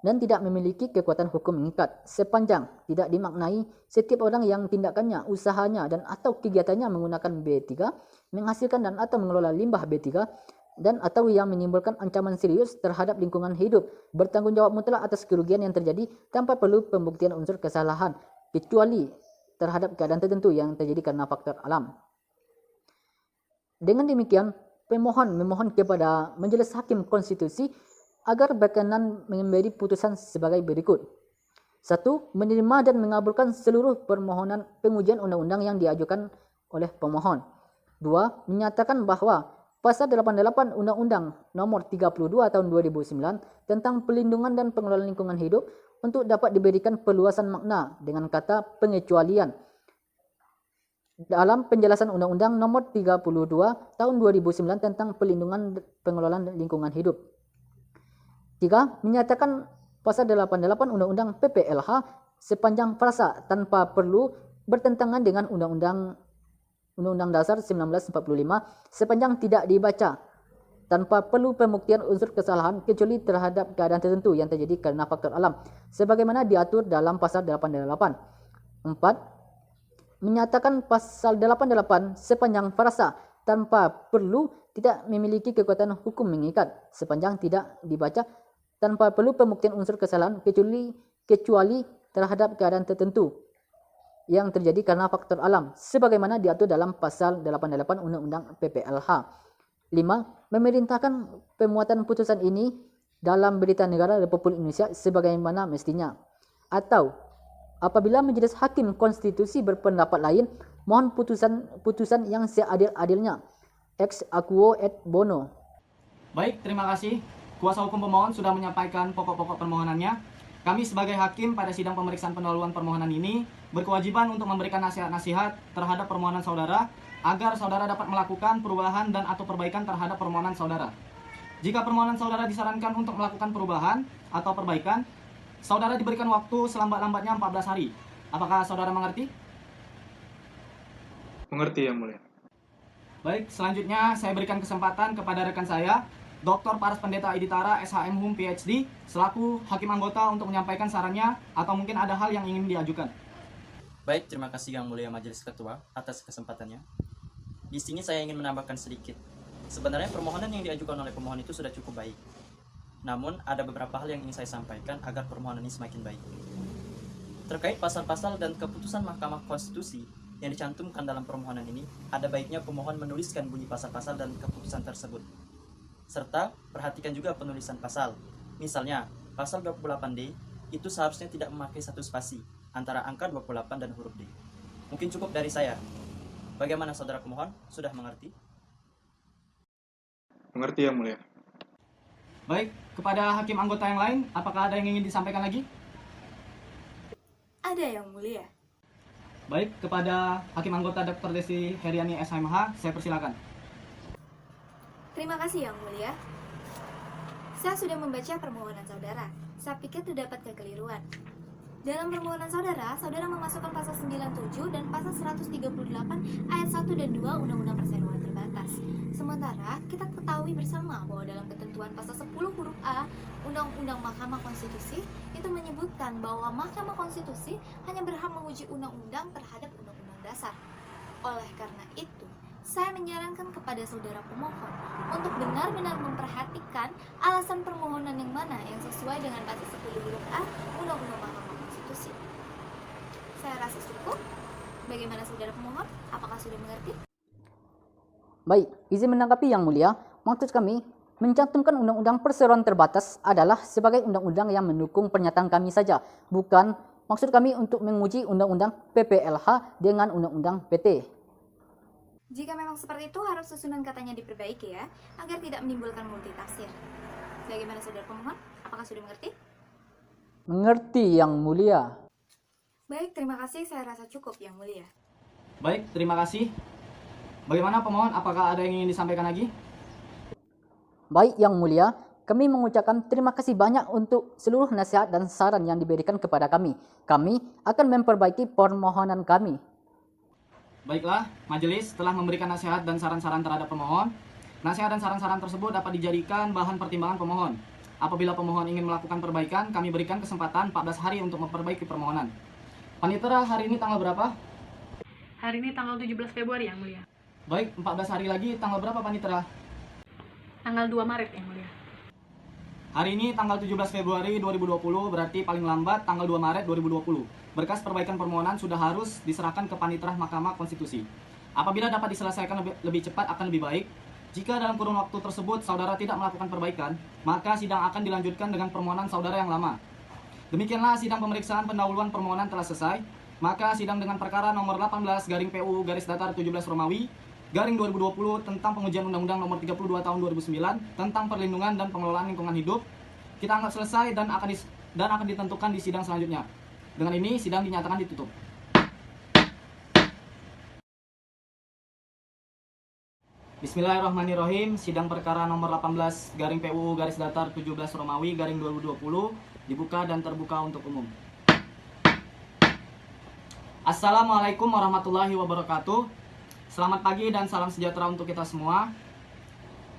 dan tidak memiliki kekuatan hukum mengikat sepanjang tidak dimaknai setiap orang yang tindakannya, usahanya dan atau kegiatannya menggunakan B3 menghasilkan dan atau mengelola limbah B3 dan atau yang menimbulkan ancaman serius terhadap lingkungan hidup bertanggung jawab mutlak atas kerugian yang terjadi tanpa perlu pembuktian unsur kesalahan kecuali terhadap keadaan tertentu yang terjadi karena faktor alam. Dengan demikian, pemohon memohon kepada Majelis Hakim Konstitusi agar berkenan memberi putusan sebagai berikut. 1. Menerima dan mengabulkan seluruh permohonan pengujian undang-undang yang diajukan oleh pemohon. 2. Menyatakan bahwa pasal 88 Undang-Undang Nomor 32 Tahun 2009 tentang pelindungan dan pengelolaan lingkungan hidup untuk dapat diberikan perluasan makna dengan kata pengecualian dalam penjelasan Undang-Undang Nomor 32 Tahun 2009 tentang pelindungan pengelolaan lingkungan hidup. 3. Menyatakan pasal 88 Undang-Undang PPLH sepanjang frasa tanpa perlu bertentangan dengan Undang-Undang Dasar 1945 sepanjang tidak dibaca tanpa perlu pembuktian unsur kesalahan kecuali terhadap keadaan tertentu yang terjadi karena faktor alam sebagaimana diatur dalam pasal 88. 4. Menyatakan pasal 88 sepanjang frasa tanpa perlu tidak memiliki kekuatan hukum mengikat sepanjang tidak dibaca tanpa perlu pembuktian unsur kesalahan kecuali terhadap keadaan tertentu yang terjadi karena faktor alam sebagaimana diatur dalam pasal 88 Undang-Undang PPLH. 5. Memerintahkan pemuatan putusan ini dalam Berita Negara Republik Indonesia sebagaimana mestinya. Atau apabila Majelis Hakim Konstitusi berpendapat lain, mohon putusan yang seadil-adilnya. Ex aequo et bono. Baik, terima kasih. Kuasa hukum pemohon sudah menyampaikan pokok-pokok permohonannya. Kami sebagai hakim pada sidang pemeriksaan pendahuluan permohonan ini berkewajiban untuk memberikan nasihat-nasihat terhadap permohonan saudara agar saudara dapat melakukan perubahan dan atau perbaikan terhadap permohonan saudara. Jika permohonan saudara disarankan untuk melakukan perubahan atau perbaikan, saudara diberikan waktu selambat-lambatnya 14 hari. Apakah saudara mengerti? Mengerti, Yang Mulia. Baik, selanjutnya saya berikan kesempatan kepada rekan saya, Dr. Paras Pendeta Iditara, SHM Hum PhD, selaku hakim anggota untuk menyampaikan sarannya atau mungkin ada hal yang ingin diajukan. Baik, terima kasih Yang Mulia Majelis Ketua atas kesempatannya. Di sini saya ingin menambahkan sedikit. Sebenarnya permohonan yang diajukan oleh pemohon itu sudah cukup baik. Namun, ada beberapa hal yang ingin saya sampaikan agar permohonan ini semakin baik. Terkait pasal-pasal dan keputusan Mahkamah Konstitusi yang dicantumkan dalam permohonan ini, ada baiknya pemohon menuliskan bunyi pasal-pasal dan keputusan tersebut. Serta perhatikan juga penulisan pasal. Misalnya, pasal 28D itu seharusnya tidak memakai satu spasi antara angka 28 dan huruf D. Mungkin cukup dari saya. Bagaimana saudara pemohon? Sudah mengerti? Mengerti, Yang Mulia. Baik, kepada hakim anggota yang lain, apakah ada yang ingin disampaikan lagi? Ada, Yang Mulia. Baik, kepada hakim anggota Dr. Desi Heriani SHMH, saya persilakan. Terima kasih, Yang Mulia. Saya sudah membaca permohonan saudara. Saya pikir terdapat kekeliruan. Dalam permohonan saudara, saudara memasukkan pasal 97 dan pasal 138 ayat 1 dan 2 Undang-Undang Perseroan Terbatas. Sementara, kita ketahui bersama bahwa dalam ketentuan pasal 10 huruf A Undang-Undang Mahkamah Konstitusi itu menyebutkan bahwa Mahkamah Konstitusi hanya berhak menguji undang-undang terhadap undang-undang dasar. Oleh karena itu, saya menyarankan kepada saudara pemohon untuk benar-benar memperhatikan alasan permohonan yang mana yang sesuai dengan pasal 10 huruf A Undang-Undang Mahkamah Konstitusi. Saya rasa cukup. Bagaimana saudara pemohon? Apakah sudah mengerti? Baik, izin menanggapi Yang Mulia. Maksud kami, mencantumkan undang-undang perseroan terbatas adalah sebagai undang-undang yang mendukung pernyataan kami saja. Bukan maksud kami untuk menguji undang-undang PPLH dengan undang-undang PT. Jika memang seperti itu, harus susunan katanya diperbaiki ya, agar tidak menimbulkan multitafsir. Bagaimana saudara pemohon? Apakah sudah mengerti? Mengerti Yang Mulia. Baik, terima kasih. Saya rasa cukup, Yang Mulia. Baik, terima kasih. Bagaimana pemohon? Apakah ada yang ingin disampaikan lagi? Baik Yang Mulia, kami mengucapkan terima kasih banyak untuk seluruh nasihat dan saran yang diberikan kepada kami. Kami akan memperbaiki permohonan kami. Baiklah, majelis telah memberikan nasihat dan saran-saran terhadap pemohon. Nasihat dan saran-saran tersebut dapat dijadikan bahan pertimbangan pemohon. Apabila pemohon ingin melakukan perbaikan, kami berikan kesempatan 14 hari untuk memperbaiki permohonan. Panitera, hari ini tanggal berapa? Hari ini tanggal 17 Februari, Yang Mulia. Baik, 14 hari lagi tanggal berapa Panitera? Tanggal 2 Maret, Yang Mulia. Hari ini tanggal 17 Februari 2020, berarti paling lambat tanggal 2 Maret 2020. Berkas perbaikan permohonan sudah harus diserahkan ke Panitera Mahkamah Konstitusi. Apabila dapat diselesaikan lebih cepat akan lebih baik. Jika dalam kurun waktu tersebut saudara tidak melakukan perbaikan, maka sidang akan dilanjutkan dengan permohonan saudara yang lama. Demikianlah sidang pemeriksaan pendahuluan permohonan telah selesai. Maka sidang dengan perkara nomor 18 garing PU garis datar 17 Romawi garing 2020 tentang pengujian Undang-Undang nomor 32 tahun 2009 tentang perlindungan dan pengelolaan lingkungan hidup kita anggap selesai dan akan ditentukan di sidang selanjutnya. Dengan ini sidang dinyatakan ditutup. Bismillahirrahmanirrahim. Sidang perkara nomor 18 garing PU garis datar 17 Romawi garing 2020 dibuka dan terbuka untuk umum. Assalamualaikum warahmatullahi wabarakatuh. Selamat pagi dan salam sejahtera untuk kita semua.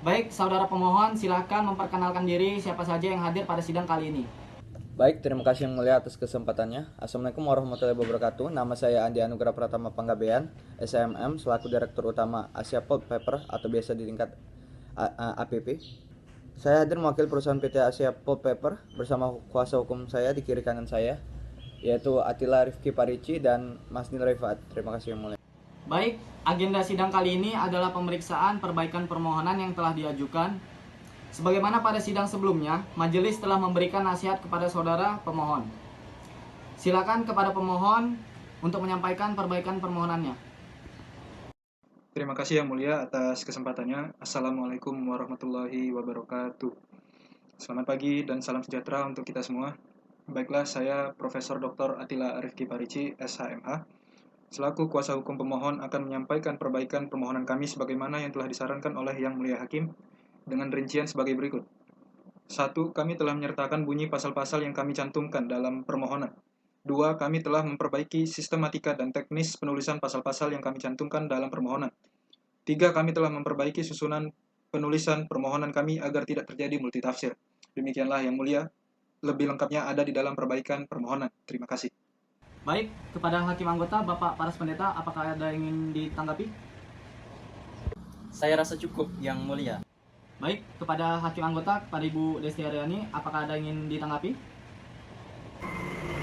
Baik, saudara pemohon, silakan memperkenalkan diri siapa saja yang hadir pada sidang kali ini. Baik, terima kasih Yang Mulia atas kesempatannya. Assalamualaikum warahmatullahi wabarakatuh. Nama saya Andi Anugrah Pratama Panggabean, SMM, selaku Direktur Utama Asia Pulp Paper atau biasa disingkat APP. Saya hadir mewakili perusahaan PT Asia Pulp Paper bersama kuasa hukum saya di kiri kanan saya, yaitu Atila Rifki Parici dan Mas Nil Rifat. Terima kasih Yang Mulia. Baik, agenda sidang kali ini adalah pemeriksaan perbaikan permohonan yang telah diajukan. Sebagaimana pada sidang sebelumnya, majelis telah memberikan nasihat kepada saudara pemohon. Silakan kepada pemohon untuk menyampaikan perbaikan permohonannya. Terima kasih Yang Mulia atas kesempatannya. Assalamualaikum warahmatullahi wabarakatuh. Selamat pagi dan salam sejahtera untuk kita semua. Baiklah, saya Profesor Dr. Atila Rifki Parici, SHMH. Selaku kuasa hukum pemohon akan menyampaikan perbaikan permohonan kami sebagaimana yang telah disarankan oleh Yang Mulia Hakim dengan rincian sebagai berikut. 1. Kami telah menyertakan bunyi pasal-pasal yang kami cantumkan dalam permohonan. 2. Kami telah memperbaiki sistematika dan teknis penulisan pasal-pasal yang kami cantumkan dalam permohonan. 3. Kami telah memperbaiki susunan penulisan permohonan kami agar tidak terjadi multitafsir. Demikianlah Yang Mulia. Lebih lengkapnya ada di dalam perbaikan permohonan. Terima kasih. Baik, kepada hakim anggota, Bapak Paras Pendeta, apakah ada yang ingin ditanggapi? Saya rasa cukup, Yang Mulia. Baik, kepada hakim anggota, kepada Ibu Desti Aryani, apakah ada yang ingin ditanggapi?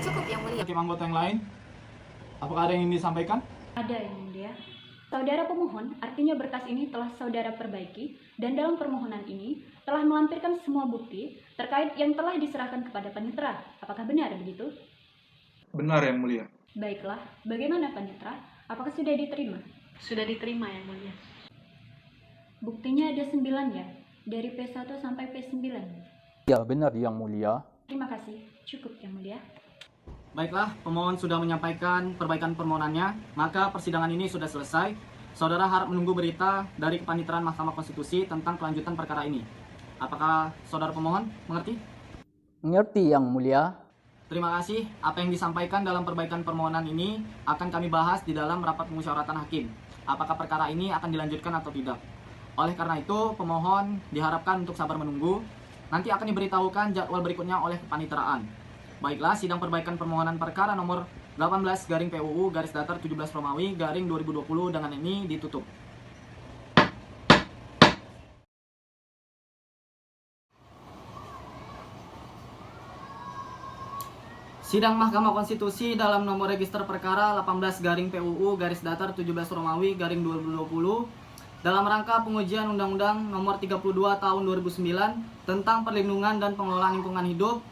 Cukup, Yang Mulia. Hakim anggota yang lain, apakah ada yang ingin disampaikan? Ada Yang Mulia. Saudara pemohon, artinya berkas ini telah saudara perbaiki dan dalam permohonan ini telah melampirkan semua bukti terkait yang telah diserahkan kepada panitera. Apakah benar begitu? Benar Yang Mulia. Baiklah, bagaimana panitera? Apakah sudah diterima? Sudah diterima, Yang Mulia. Buktinya ada 9 ya, dari P1 sampai P9. Ya, benar Yang Mulia. Terima kasih, cukup Yang Mulia. Baiklah, pemohon sudah menyampaikan perbaikan permohonannya, maka persidangan ini sudah selesai. Saudara harap menunggu berita dari Kepaniteraan Mahkamah Konstitusi tentang kelanjutan perkara ini. Apakah saudara pemohon mengerti? Mengerti Yang Mulia. Terima kasih. Apa yang disampaikan dalam perbaikan permohonan ini akan kami bahas di dalam rapat pemusyawaratan hakim. Apakah perkara ini akan dilanjutkan atau tidak? Oleh karena itu, pemohon diharapkan untuk sabar menunggu. Nanti akan diberitahukan jadwal berikutnya oleh kepaniteraan. Baiklah, sidang perbaikan permohonan perkara nomor 18 garing PUU garis datar 17 Romawi garing 2020 dengan ini ditutup. Sidang Mahkamah Konstitusi dalam nomor register perkara 18 garing PUU garis datar 17 Romawi garing 2020 dalam rangka pengujian Undang-Undang nomor 32 tahun 2009 tentang perlindungan dan pengelolaan lingkungan hidup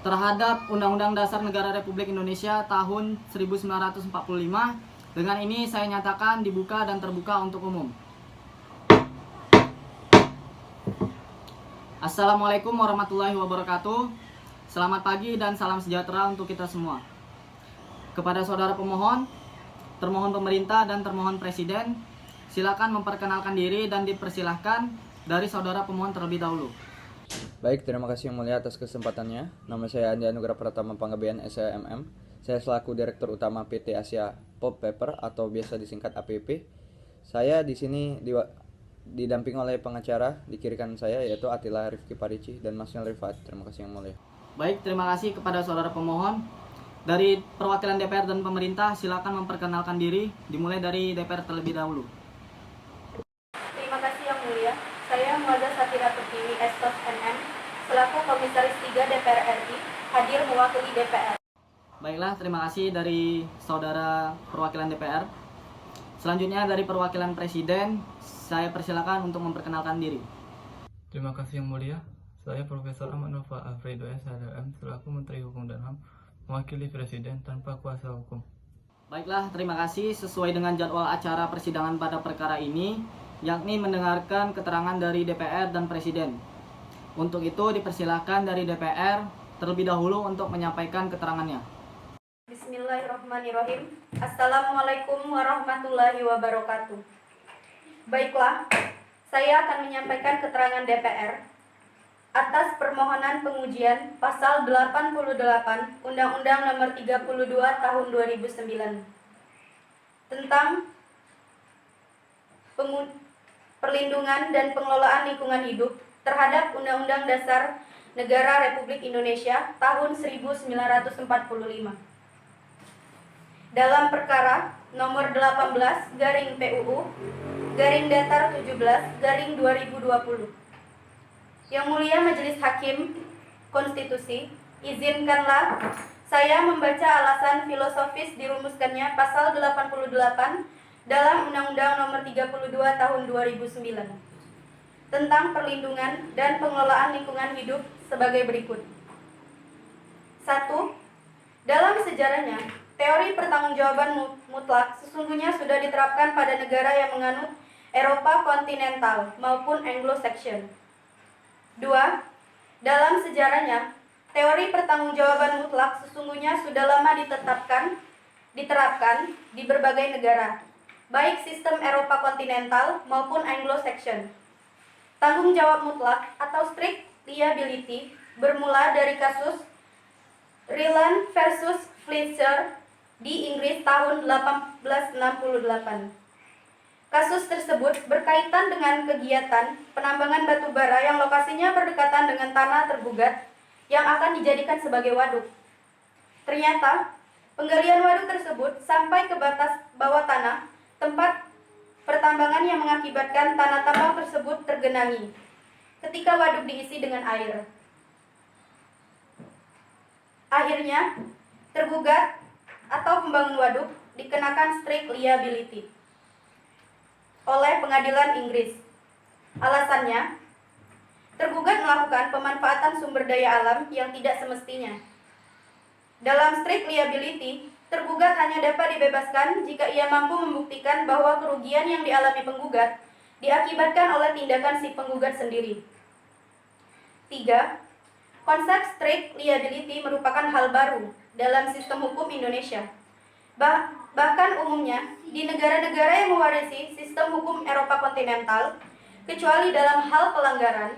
terhadap Undang-Undang Dasar Negara Republik Indonesia tahun 1945. Dengan ini saya nyatakan dibuka dan terbuka untuk umum. Assalamualaikum warahmatullahi wabarakatuh. Selamat pagi dan salam sejahtera untuk kita semua. Kepada saudara pemohon, termohon pemerintah dan termohon presiden, silakan memperkenalkan diri dan dipersilahkan dari saudara pemohon terlebih dahulu. Baik, terima kasih yang mulia atas kesempatannya. Nama saya Andi Anugrah Pratama Panggabean SHMM. Saya selaku Direktur Utama PT Asia Pulp Paper atau biasa disingkat APP. Saya di sini didamping oleh pengacara di kiri kanan saya yaitu Atila Rifki Parici dan Mas Nil Rifat. Terima kasih yang mulia. Baik, terima kasih kepada saudara pemohon. Dari perwakilan DPR dan pemerintah, silakan memperkenalkan diri, dimulai dari DPR terlebih dahulu. Terima kasih yang mulia. Saya Muazzah Safira Pertiwi, Estos MM, selaku Komisaris 3 DPR RI, hadir mewakili DPR. Baiklah, terima kasih dari saudara perwakilan DPR. Selanjutnya dari perwakilan Presiden, saya persilakan untuk memperkenalkan diri. Terima kasih yang mulia. Saya Profesor Ahmad Nova Alfredo SHM selaku Menteri Hukum dan HAM mewakili Presiden tanpa kuasa hukum. Baiklah, terima kasih. Sesuai dengan jadwal acara persidangan pada perkara ini, yakni mendengarkan keterangan dari DPR dan Presiden. Untuk itu dipersilakan dari DPR terlebih dahulu untuk menyampaikan keterangannya. Bismillahirrahmanirrahim. Assalamualaikum warahmatullahi wabarakatuh. Baiklah, saya akan menyampaikan keterangan DPR atas permohonan pengujian pasal 88 Undang-Undang Nomor 32 Tahun 2009 tentang perlindungan dan pengelolaan lingkungan hidup terhadap Undang-Undang Dasar Negara Republik Indonesia tahun 1945. Dalam perkara nomor 18 garing PUU garing datar 17 garing 2020. Yang mulia Majelis Hakim Konstitusi, izinkanlah saya membaca alasan filosofis dirumuskannya pasal 88 dalam Undang-Undang Nomor 32 Tahun 2009 tentang perlindungan dan pengelolaan lingkungan hidup sebagai berikut. 1. Dalam sejarahnya, teori pertanggungjawaban mutlak sesungguhnya sudah diterapkan pada negara yang menganut Eropa kontinental maupun Anglo-Saxon. 2. Dalam sejarahnya, teori pertanggungjawaban mutlak sesungguhnya sudah lama diterapkan di berbagai negara, baik sistem Eropa kontinental maupun Anglo-Saxon. Tanggung jawab mutlak atau strict liability bermula dari kasus Ryland versus Fletcher di Inggris tahun 1868. Kasus tersebut berkaitan dengan kegiatan penambangan batu bara yang lokasinya berdekatan dengan tanah tergugat yang akan dijadikan sebagai waduk. Ternyata, penggalian waduk tersebut sampai ke batas bawah tanah tempat pertambangan yang mengakibatkan tanah tambang tersebut tergenangi ketika waduk diisi dengan air. Akhirnya, tergugat atau pembangun waduk dikenakan strict liability oleh pengadilan Inggris. Alasannya, tergugat melakukan pemanfaatan sumber daya alam yang tidak semestinya. Dalam strict liability, tergugat hanya dapat dibebaskan jika ia mampu membuktikan bahwa kerugian yang dialami penggugat diakibatkan oleh tindakan si penggugat sendiri. 3. Konsep strict liability merupakan hal baru dalam sistem hukum Indonesia. Bahkan umumnya, di negara-negara yang mewarisi sistem hukum Eropa kontinental, kecuali dalam hal pelanggaran,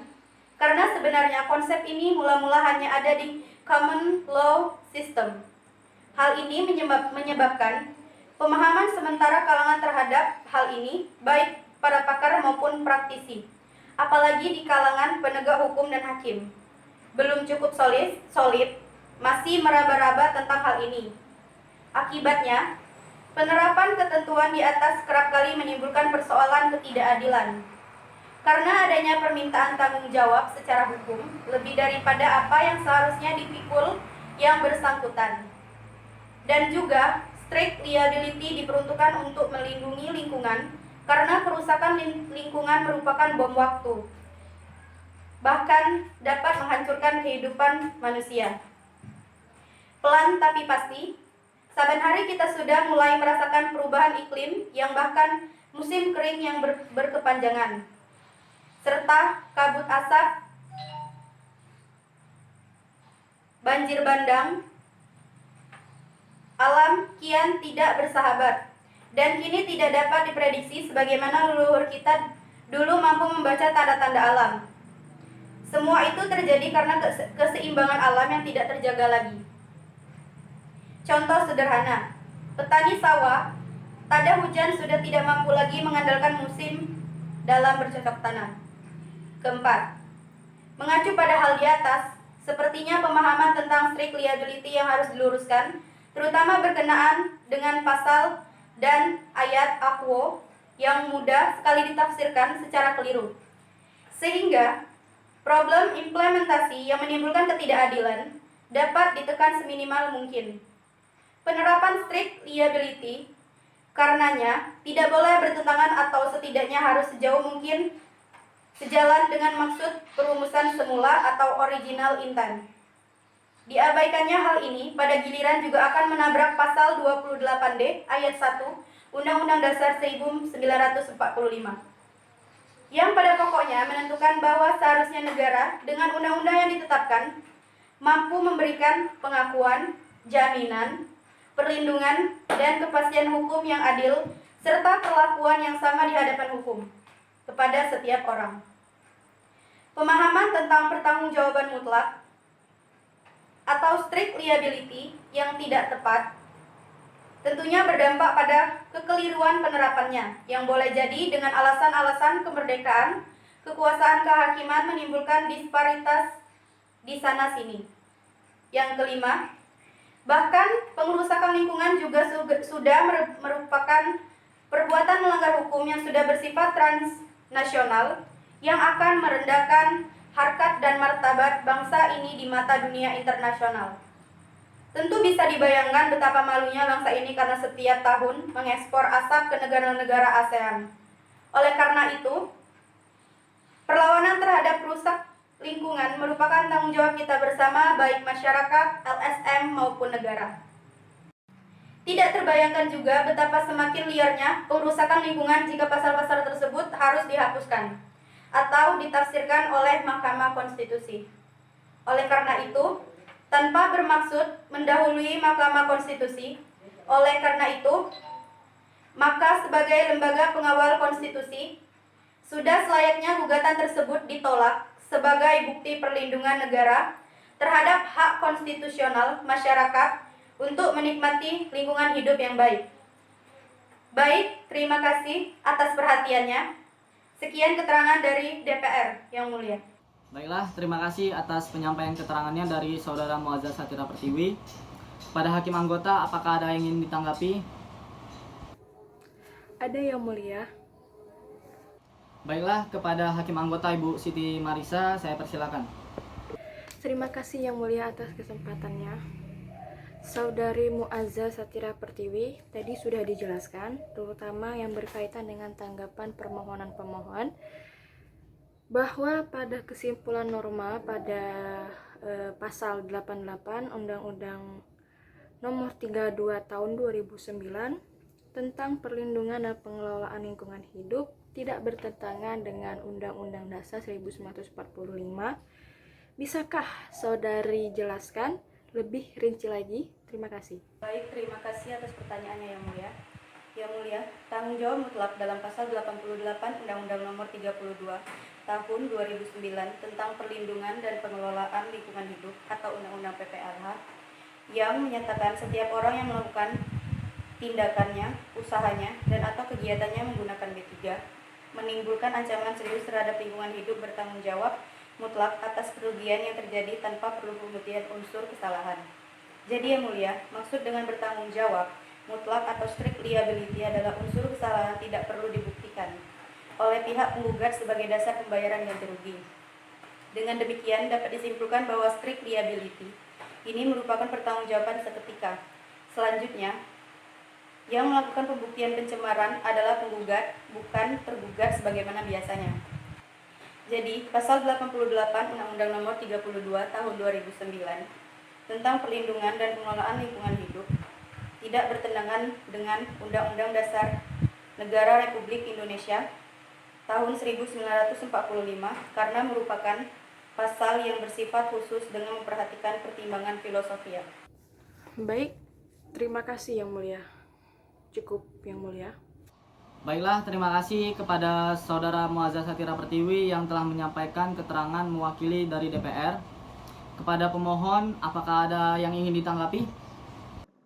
karena sebenarnya konsep ini mula-mula hanya ada di common law system. Hal ini menyebabkan pemahaman sementara kalangan terhadap hal ini, baik para pakar maupun praktisi, apalagi di kalangan penegak hukum dan hakim, belum cukup solid, masih meraba-raba tentang hal ini. Akibatnya, penerapan ketentuan di atas kerap kali menimbulkan persoalan ketidakadilan. Karena adanya permintaan tanggung jawab secara hukum lebih daripada apa yang seharusnya dipikul yang bersangkutan. Dan juga strict liability diperuntukkan untuk melindungi lingkungan karena kerusakan lingkungan merupakan bom waktu, bahkan dapat menghancurkan kehidupan manusia. Pelan tapi pasti, saban hari kita sudah mulai merasakan perubahan iklim yang bahkan musim kering yang berkepanjangan, serta kabut asap, banjir bandang. Alam kian tidak bersahabat dan kini tidak dapat diprediksi sebagaimana leluhur kita dulu mampu membaca tanda-tanda alam. Semua itu terjadi karena keseimbangan alam yang tidak terjaga lagi. Contoh sederhana, petani sawah, tada hujan sudah tidak mampu lagi mengandalkan musim dalam bercocok tanam. Keempat, mengacu pada hal di atas, sepertinya pemahaman tentang strict liability yang harus diluruskan, terutama berkenaan dengan pasal dan ayat AQUO yang mudah sekali ditafsirkan secara keliru. Sehingga problem implementasi yang menimbulkan ketidakadilan dapat ditekan seminimal mungkin. Penerapan strict liability karenanya tidak boleh bertentangan atau setidaknya harus sejauh mungkin sejalan dengan maksud perumusan semula atau original intent. Diabaikannya hal ini pada giliran juga akan menabrak pasal 28D ayat 1 Undang-Undang Dasar 1945 yang pada pokoknya menentukan bahwa seharusnya negara dengan undang-undang yang ditetapkan mampu memberikan pengakuan, jaminan, perlindungan, dan kepastian hukum yang adil serta perlakuan yang sama di hadapan hukum kepada setiap orang. Pemahaman tentang pertanggungjawaban mutlak atau strict liability yang tidak tepat tentunya berdampak pada kekeliruan penerapannya yang boleh jadi dengan alasan-alasan kemerdekaan, kekuasaan kehakiman menimbulkan disparitas di sana-sini. Yang kelima, bahkan pengerusakan lingkungan juga sudah merupakan perbuatan melanggar hukum yang sudah bersifat transnasional yang akan merendahkan harkat dan martabat bangsa ini di mata dunia internasional. Tentu bisa dibayangkan betapa malunya bangsa ini karena setiap tahun mengekspor asap ke negara-negara ASEAN. Oleh karena itu, perlawanan terhadap rusak lingkungan merupakan tanggung jawab kita bersama, baik masyarakat, LSM maupun negara. Tidak terbayangkan juga betapa semakin liarnya pengerusakan lingkungan jika pasal-pasal tersebut harus dihapuskan atau ditafsirkan oleh Mahkamah Konstitusi. Oleh karena itu, tanpa bermaksud mendahului Mahkamah Konstitusi, oleh karena itu, maka sebagai lembaga pengawal konstitusi, sudah selayaknya gugatan tersebut ditolak sebagai bukti perlindungan negara terhadap hak konstitusional masyarakat untuk menikmati lingkungan hidup yang baik. Baik, terima kasih atas perhatiannya. Sekian keterangan dari DPR yang mulia. Baiklah, terima kasih atas penyampaian keterangannya dari Saudara Muazzaz Satira Pertiwi. Pada hakim anggota, apakah ada yang ingin ditanggapi? Ada yang mulia. Baiklah, kepada hakim anggota Ibu Siti Marisa, saya persilakan. Terima kasih yang mulia atas kesempatannya. Saudari Muazzaz Satira Pertiwi tadi sudah dijelaskan, terutama yang berkaitan dengan tanggapan permohonan pemohon, bahwa pada kesimpulan norma pada pasal 88 Undang-Undang Nomor 32 Tahun 2009 tentang perlindungan dan pengelolaan lingkungan hidup tidak bertentangan dengan Undang-Undang Dasar 1945. Bisakah saudari jelaskan lebih rinci lagi? Terima kasih. Baik, terima kasih atas pertanyaannya yang mulia. Yang mulia, tanggung jawab mutlak dalam pasal 88 Undang-Undang Nomor 32 Tahun 2009 tentang perlindungan dan pengelolaan lingkungan hidup atau Undang-Undang PPLH yang menyatakan setiap orang yang melakukan tindakannya, usahanya, dan atau kegiatannya menggunakan B3 menimbulkan ancaman serius terhadap lingkungan hidup bertanggung jawab mutlak atas kerugian yang terjadi tanpa perlu pembuktian unsur kesalahan. Jadi yang mulia, maksud dengan bertanggung jawab mutlak atau strict liability adalah unsur kesalahan tidak perlu dibuktikan oleh pihak penggugat sebagai dasar pembayaran ganti rugi. Dengan demikian dapat disimpulkan bahwa strict liability Ini merupakan pertanggungjawaban seketika. Selanjutnya, yang melakukan pembuktian pencemaran adalah penggugat, bukan tergugat sebagaimana biasanya. Jadi, Pasal 88 Undang-Undang Nomor 32 Tahun 2009 tentang perlindungan dan pengelolaan lingkungan hidup tidak bertentangan dengan Undang-Undang Dasar Negara Republik Indonesia tahun 1945 karena merupakan pasal yang bersifat khusus dengan memperhatikan pertimbangan filosofia. Baik, terima kasih Yang Mulia. Cukup Yang Mulia. Baiklah, terima kasih kepada Saudara Muazzah Satira Pertiwi yang telah menyampaikan keterangan mewakili dari DPR. Kepada pemohon, apakah ada yang ingin ditanggapi?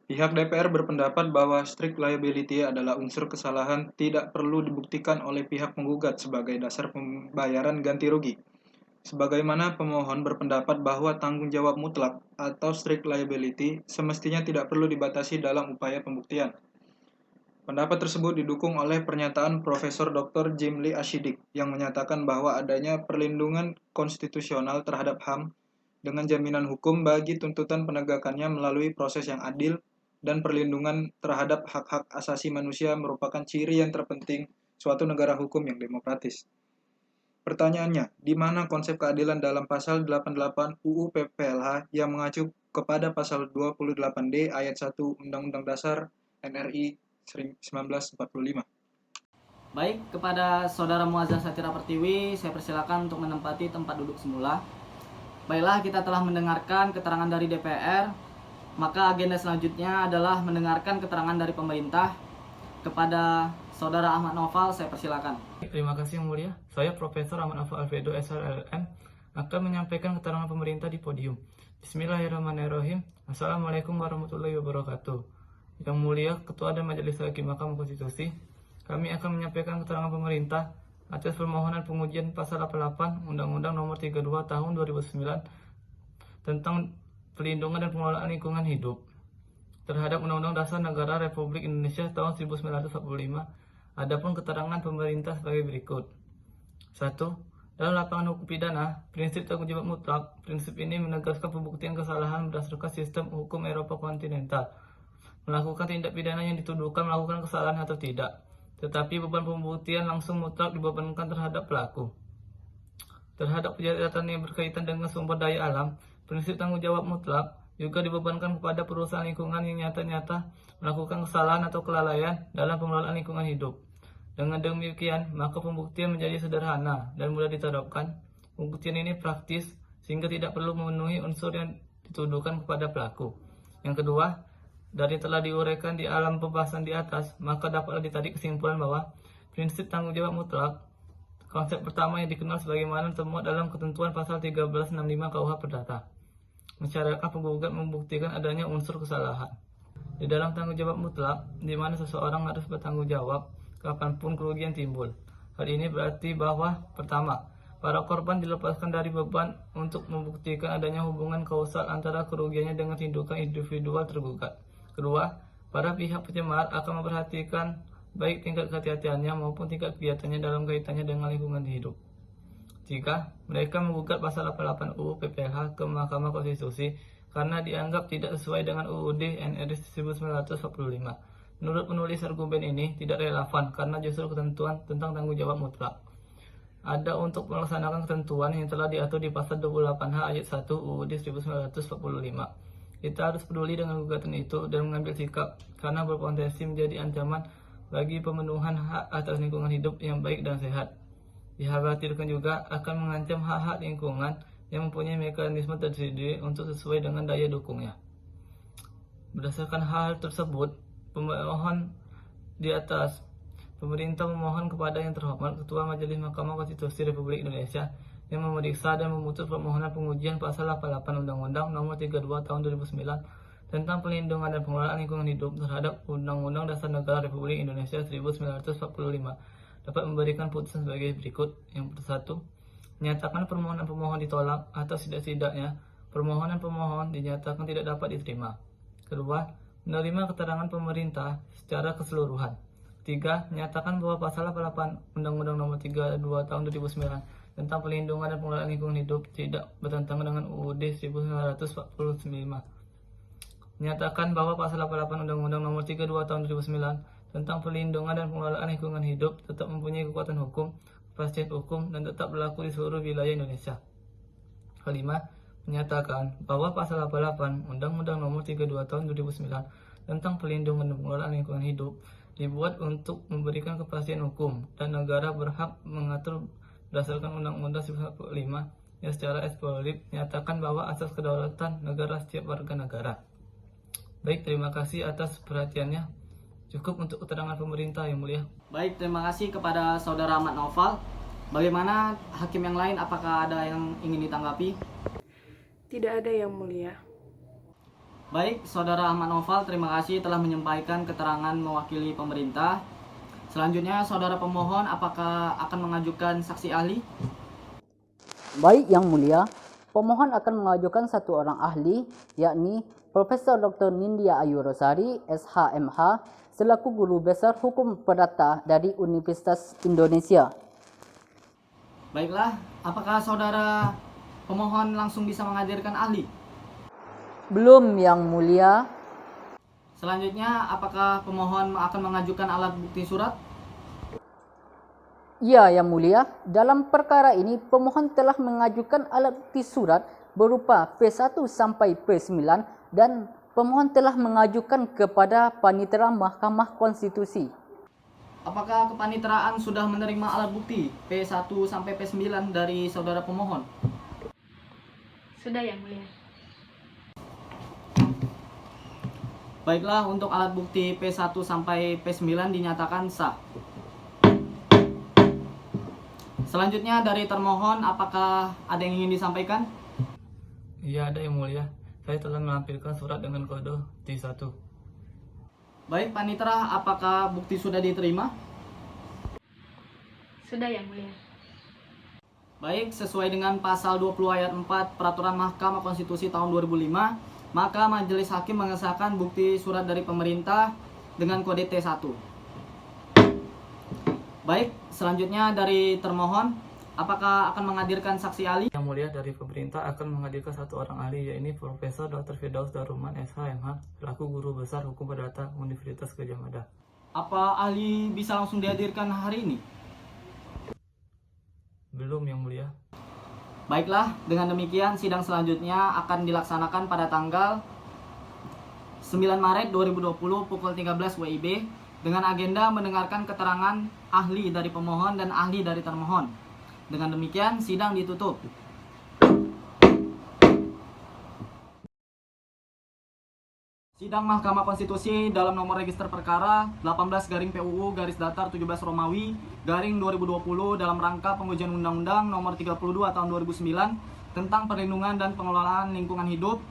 Pihak DPR berpendapat bahwa strict liability adalah unsur kesalahan tidak perlu dibuktikan oleh pihak penggugat sebagai dasar pembayaran ganti rugi. Sebagaimana pemohon berpendapat bahwa tanggung jawab mutlak atau strict liability semestinya tidak perlu dibatasi dalam upaya pembuktian. Pendapat tersebut didukung oleh pernyataan Profesor Dr. Jimli Ashidik yang menyatakan bahwa adanya perlindungan konstitusional terhadap HAM dengan jaminan hukum bagi tuntutan penegakannya melalui proses yang adil dan perlindungan terhadap hak-hak asasi manusia merupakan ciri yang terpenting suatu negara hukum yang demokratis. Pertanyaannya, di mana konsep keadilan dalam pasal 88 UU PPLH yang mengacu kepada pasal 28D ayat 1 Undang-Undang Dasar NRI 1945? Baik, kepada Saudara Muazzah Satira Pertiwi, saya persilakan untuk menempati tempat duduk semula. Baiklah, kita telah mendengarkan keterangan dari DPR, maka agenda selanjutnya adalah mendengarkan keterangan dari pemerintah. Kepada Saudara Ahmad Noval, saya persilakan. Terima kasih Yang Mulia. Saya Profesor Ahmad Noval Alfredo SLLM akan menyampaikan keterangan pemerintah di podium. Bismillahirrahmanirrahim. Assalamualaikum warahmatullahi wabarakatuh. Yang Mulia Ketua dan Majelis Hakim Mahkamah Konstitusi, kami akan menyampaikan keterangan pemerintah atas permohonan pengujian pasal 88 Undang-Undang Nomor 32 Tahun 2009 tentang perlindungan dan pengelolaan lingkungan hidup terhadap Undang-Undang Dasar Negara Republik Indonesia tahun 1945. Adapun keterangan pemerintah sebagai berikut. 1. Dalam lapangan hukum pidana, prinsip tanggung jawab mutlak. Prinsip ini menegaskan pembuktian kesalahan berdasarkan sistem hukum Eropa kontinental. Melakukan tindak pidana yang dituduhkan melakukan kesalahan atau tidak. Tetapi beban pembuktian langsung mutlak dibebankan terhadap pelaku. Terhadap kejahatan yang berkaitan dengan sumber daya alam, prinsip tanggung jawab mutlak juga dibebankan kepada perusahaan lingkungan yang nyata-nyata melakukan kesalahan atau kelalaian dalam pengelolaan lingkungan hidup. Dengan demikian, maka pembuktian menjadi sederhana dan mudah diterapkan. Pembuktian ini praktis sehingga tidak perlu memenuhi unsur yang dituduhkan kepada pelaku. Yang kedua, dari telah diuraikan di alam pembahasan di atas, maka dapatlah ditarik kesimpulan bahwa prinsip tanggung jawab mutlak, konsep pertama yang dikenal sebagaimana termuat dalam ketentuan pasal 1365 KUH Perdata. Masyarakat penggugat membuktikan adanya unsur kesalahan. Di dalam tanggung jawab mutlak, di mana seseorang harus bertanggung jawab kapanpun kerugian timbul. Hal ini berarti bahwa, pertama, para korban dilepaskan dari beban untuk membuktikan adanya hubungan kausal antara kerugiannya dengan tindakan individual tergugat. Kedua, para pihak pencemar akan memperhatikan baik tingkat kehati-hatiannya maupun tingkat kegiatannya dalam kaitannya dengan lingkungan hidup. 3. Mereka menggugat pasal 88 UU PPLH ke Mahkamah Konstitusi karena dianggap tidak sesuai dengan UUD NRI 1945. Menurut penulis argumen ini tidak relevan karena justru ketentuan tentang tanggung jawab mutlak ada untuk melaksanakan ketentuan yang telah diatur di pasal 28H ayat 1 UUD 1945. Kita harus peduli dengan gugatan itu dan mengambil sikap karena berpotensi menjadi ancaman bagi pemenuhan hak atas lingkungan hidup yang baik dan sehat. Dikhawatirkan juga akan mengancam hak-hak lingkungan yang mempunyai mekanisme tersendiri untuk sesuai dengan daya dukungnya. Berdasarkan hal tersebut, pemohon di atas, pemerintah memohon kepada yang terhormat Ketua Majelis Mahkamah Konstitusi Republik Indonesia yang memeriksa dan memutus permohonan pengujian pasal 88 Undang-Undang Nomor 32 Tahun 2009 tentang perlindungan dan pengelolaan lingkungan hidup terhadap Undang-Undang Dasar Negara Republik Indonesia 1945 dapat memberikan putusan sebagai berikut. Yang satu, menyatakan permohonan pemohon ditolak atau tidak-tidaknya permohonan pemohon dinyatakan tidak dapat diterima. Kedua, menerima keterangan pemerintah secara keseluruhan. Tiga, menyatakan bahwa pasal 88 Undang-Undang Nomor 32 Tahun 2009 tentang pelindungan dan pengelolaan lingkungan hidup tidak bertentangan dengan UUD 1945. Menyatakan bahwa pasal 88 Undang-Undang Nomor 32 Tahun 2009 tentang pelindungan dan pengelolaan lingkungan hidup tetap mempunyai kekuatan hukum, kepastian hukum, dan tetap berlaku di seluruh wilayah Indonesia. Kelima, menyatakan bahwa pasal 88 Undang-Undang Nomor 32 Tahun 2009 tentang pelindungan dan pengelolaan lingkungan hidup dibuat untuk memberikan kepastian hukum dan negara berhak mengatur berdasarkan Undang-Undang 1945 yang secara eksklusif menyatakan bahwa asas kedaulatan negara setiap warga negara. Baik, terima kasih atas perhatiannya. Cukup untuk keterangan pemerintah, Yang Mulia. Baik, terima kasih kepada Saudara Ahmad Naufal. Bagaimana hakim yang lain, apakah ada yang ingin ditanggapi? Tidak ada, Yang Mulia. Baik, Saudara Ahmad Naufal, terima kasih telah menyampaikan keterangan mewakili pemerintah. Selanjutnya, Saudara pemohon, apakah akan mengajukan saksi ahli? Baik, Yang Mulia, pemohon akan mengajukan satu orang ahli, yakni Profesor Dr. Nindya Ayu Rosari, SHMH, selaku Guru Besar Hukum Perdata dari Universitas Indonesia. Baiklah, apakah Saudara pemohon langsung bisa menghadirkan ahli? Belum, Yang Mulia. Selanjutnya, apakah pemohon akan mengajukan alat bukti surat? Ya, Yang Mulia. Dalam perkara ini, pemohon telah mengajukan alat bukti surat berupa P1 sampai P9 dan pemohon telah mengajukan kepada Panitera Mahkamah Konstitusi. Apakah kepanitraan sudah menerima alat bukti P1 sampai P9 dari Saudara pemohon? Sudah, Yang Mulia. Baiklah, untuk alat bukti P1 sampai P9 dinyatakan sah. Selanjutnya dari termohon, apakah ada yang ingin disampaikan? Iya, ada, Yang Mulia. Saya telah melampirkan surat dengan kode T1. Baik, Panitera, apakah bukti sudah diterima? Sudah, Yang Mulia. Baik, sesuai dengan pasal 20 ayat 4 Peraturan Mahkamah Konstitusi tahun 2005, maka Majelis Hakim mengesahkan bukti surat dari pemerintah dengan kode T1. Baik, selanjutnya dari termohon, apakah akan menghadirkan saksi ahli? Yang Mulia, dari pemerintah akan menghadirkan satu orang ahli, yaitu Profesor Dr. Firdaus Daruman, SHMH, selaku Guru Besar Hukum Perdata Universitas Gadjah Mada. Apa ahli bisa langsung dihadirkan hari ini? Belum, Yang Mulia. Baiklah, dengan demikian sidang selanjutnya akan dilaksanakan pada tanggal 9 Maret 2020 pukul 13 WIB dengan agenda mendengarkan keterangan ahli dari pemohon dan ahli dari termohon. Dengan demikian, sidang ditutup. Sidang Mahkamah Konstitusi dalam nomor register perkara 18/PUU-17 Romawi /2020 dalam rangka pengujian Undang-Undang nomor 32 tahun 2009 tentang perlindungan dan pengelolaan lingkungan hidup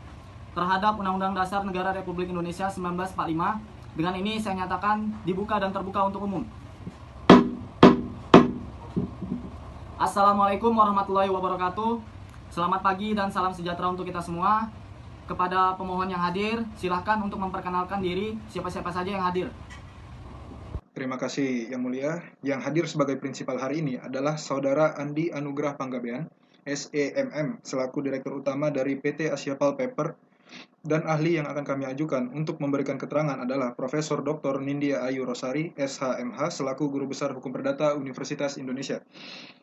terhadap Undang-Undang Dasar Negara Republik Indonesia 1945. Dengan ini saya nyatakan dibuka dan terbuka untuk umum. Assalamualaikum warahmatullahi wabarakatuh. Selamat pagi dan salam sejahtera untuk kita semua. Kepada pemohon yang hadir, silahkan untuk memperkenalkan diri siapa-siapa saja yang hadir. Terima kasih Yang Mulia. Yang hadir sebagai prinsipal hari ini adalah Saudara Andi Anugrah Panggabean, SEMM, selaku Direktur Utama dari PT Asia Pulp Paper, dan ahli yang akan kami ajukan untuk memberikan keterangan adalah Profesor Dr. Nindya Ayu Rosari, SHMH, selaku Guru Besar Hukum Perdata Universitas Indonesia.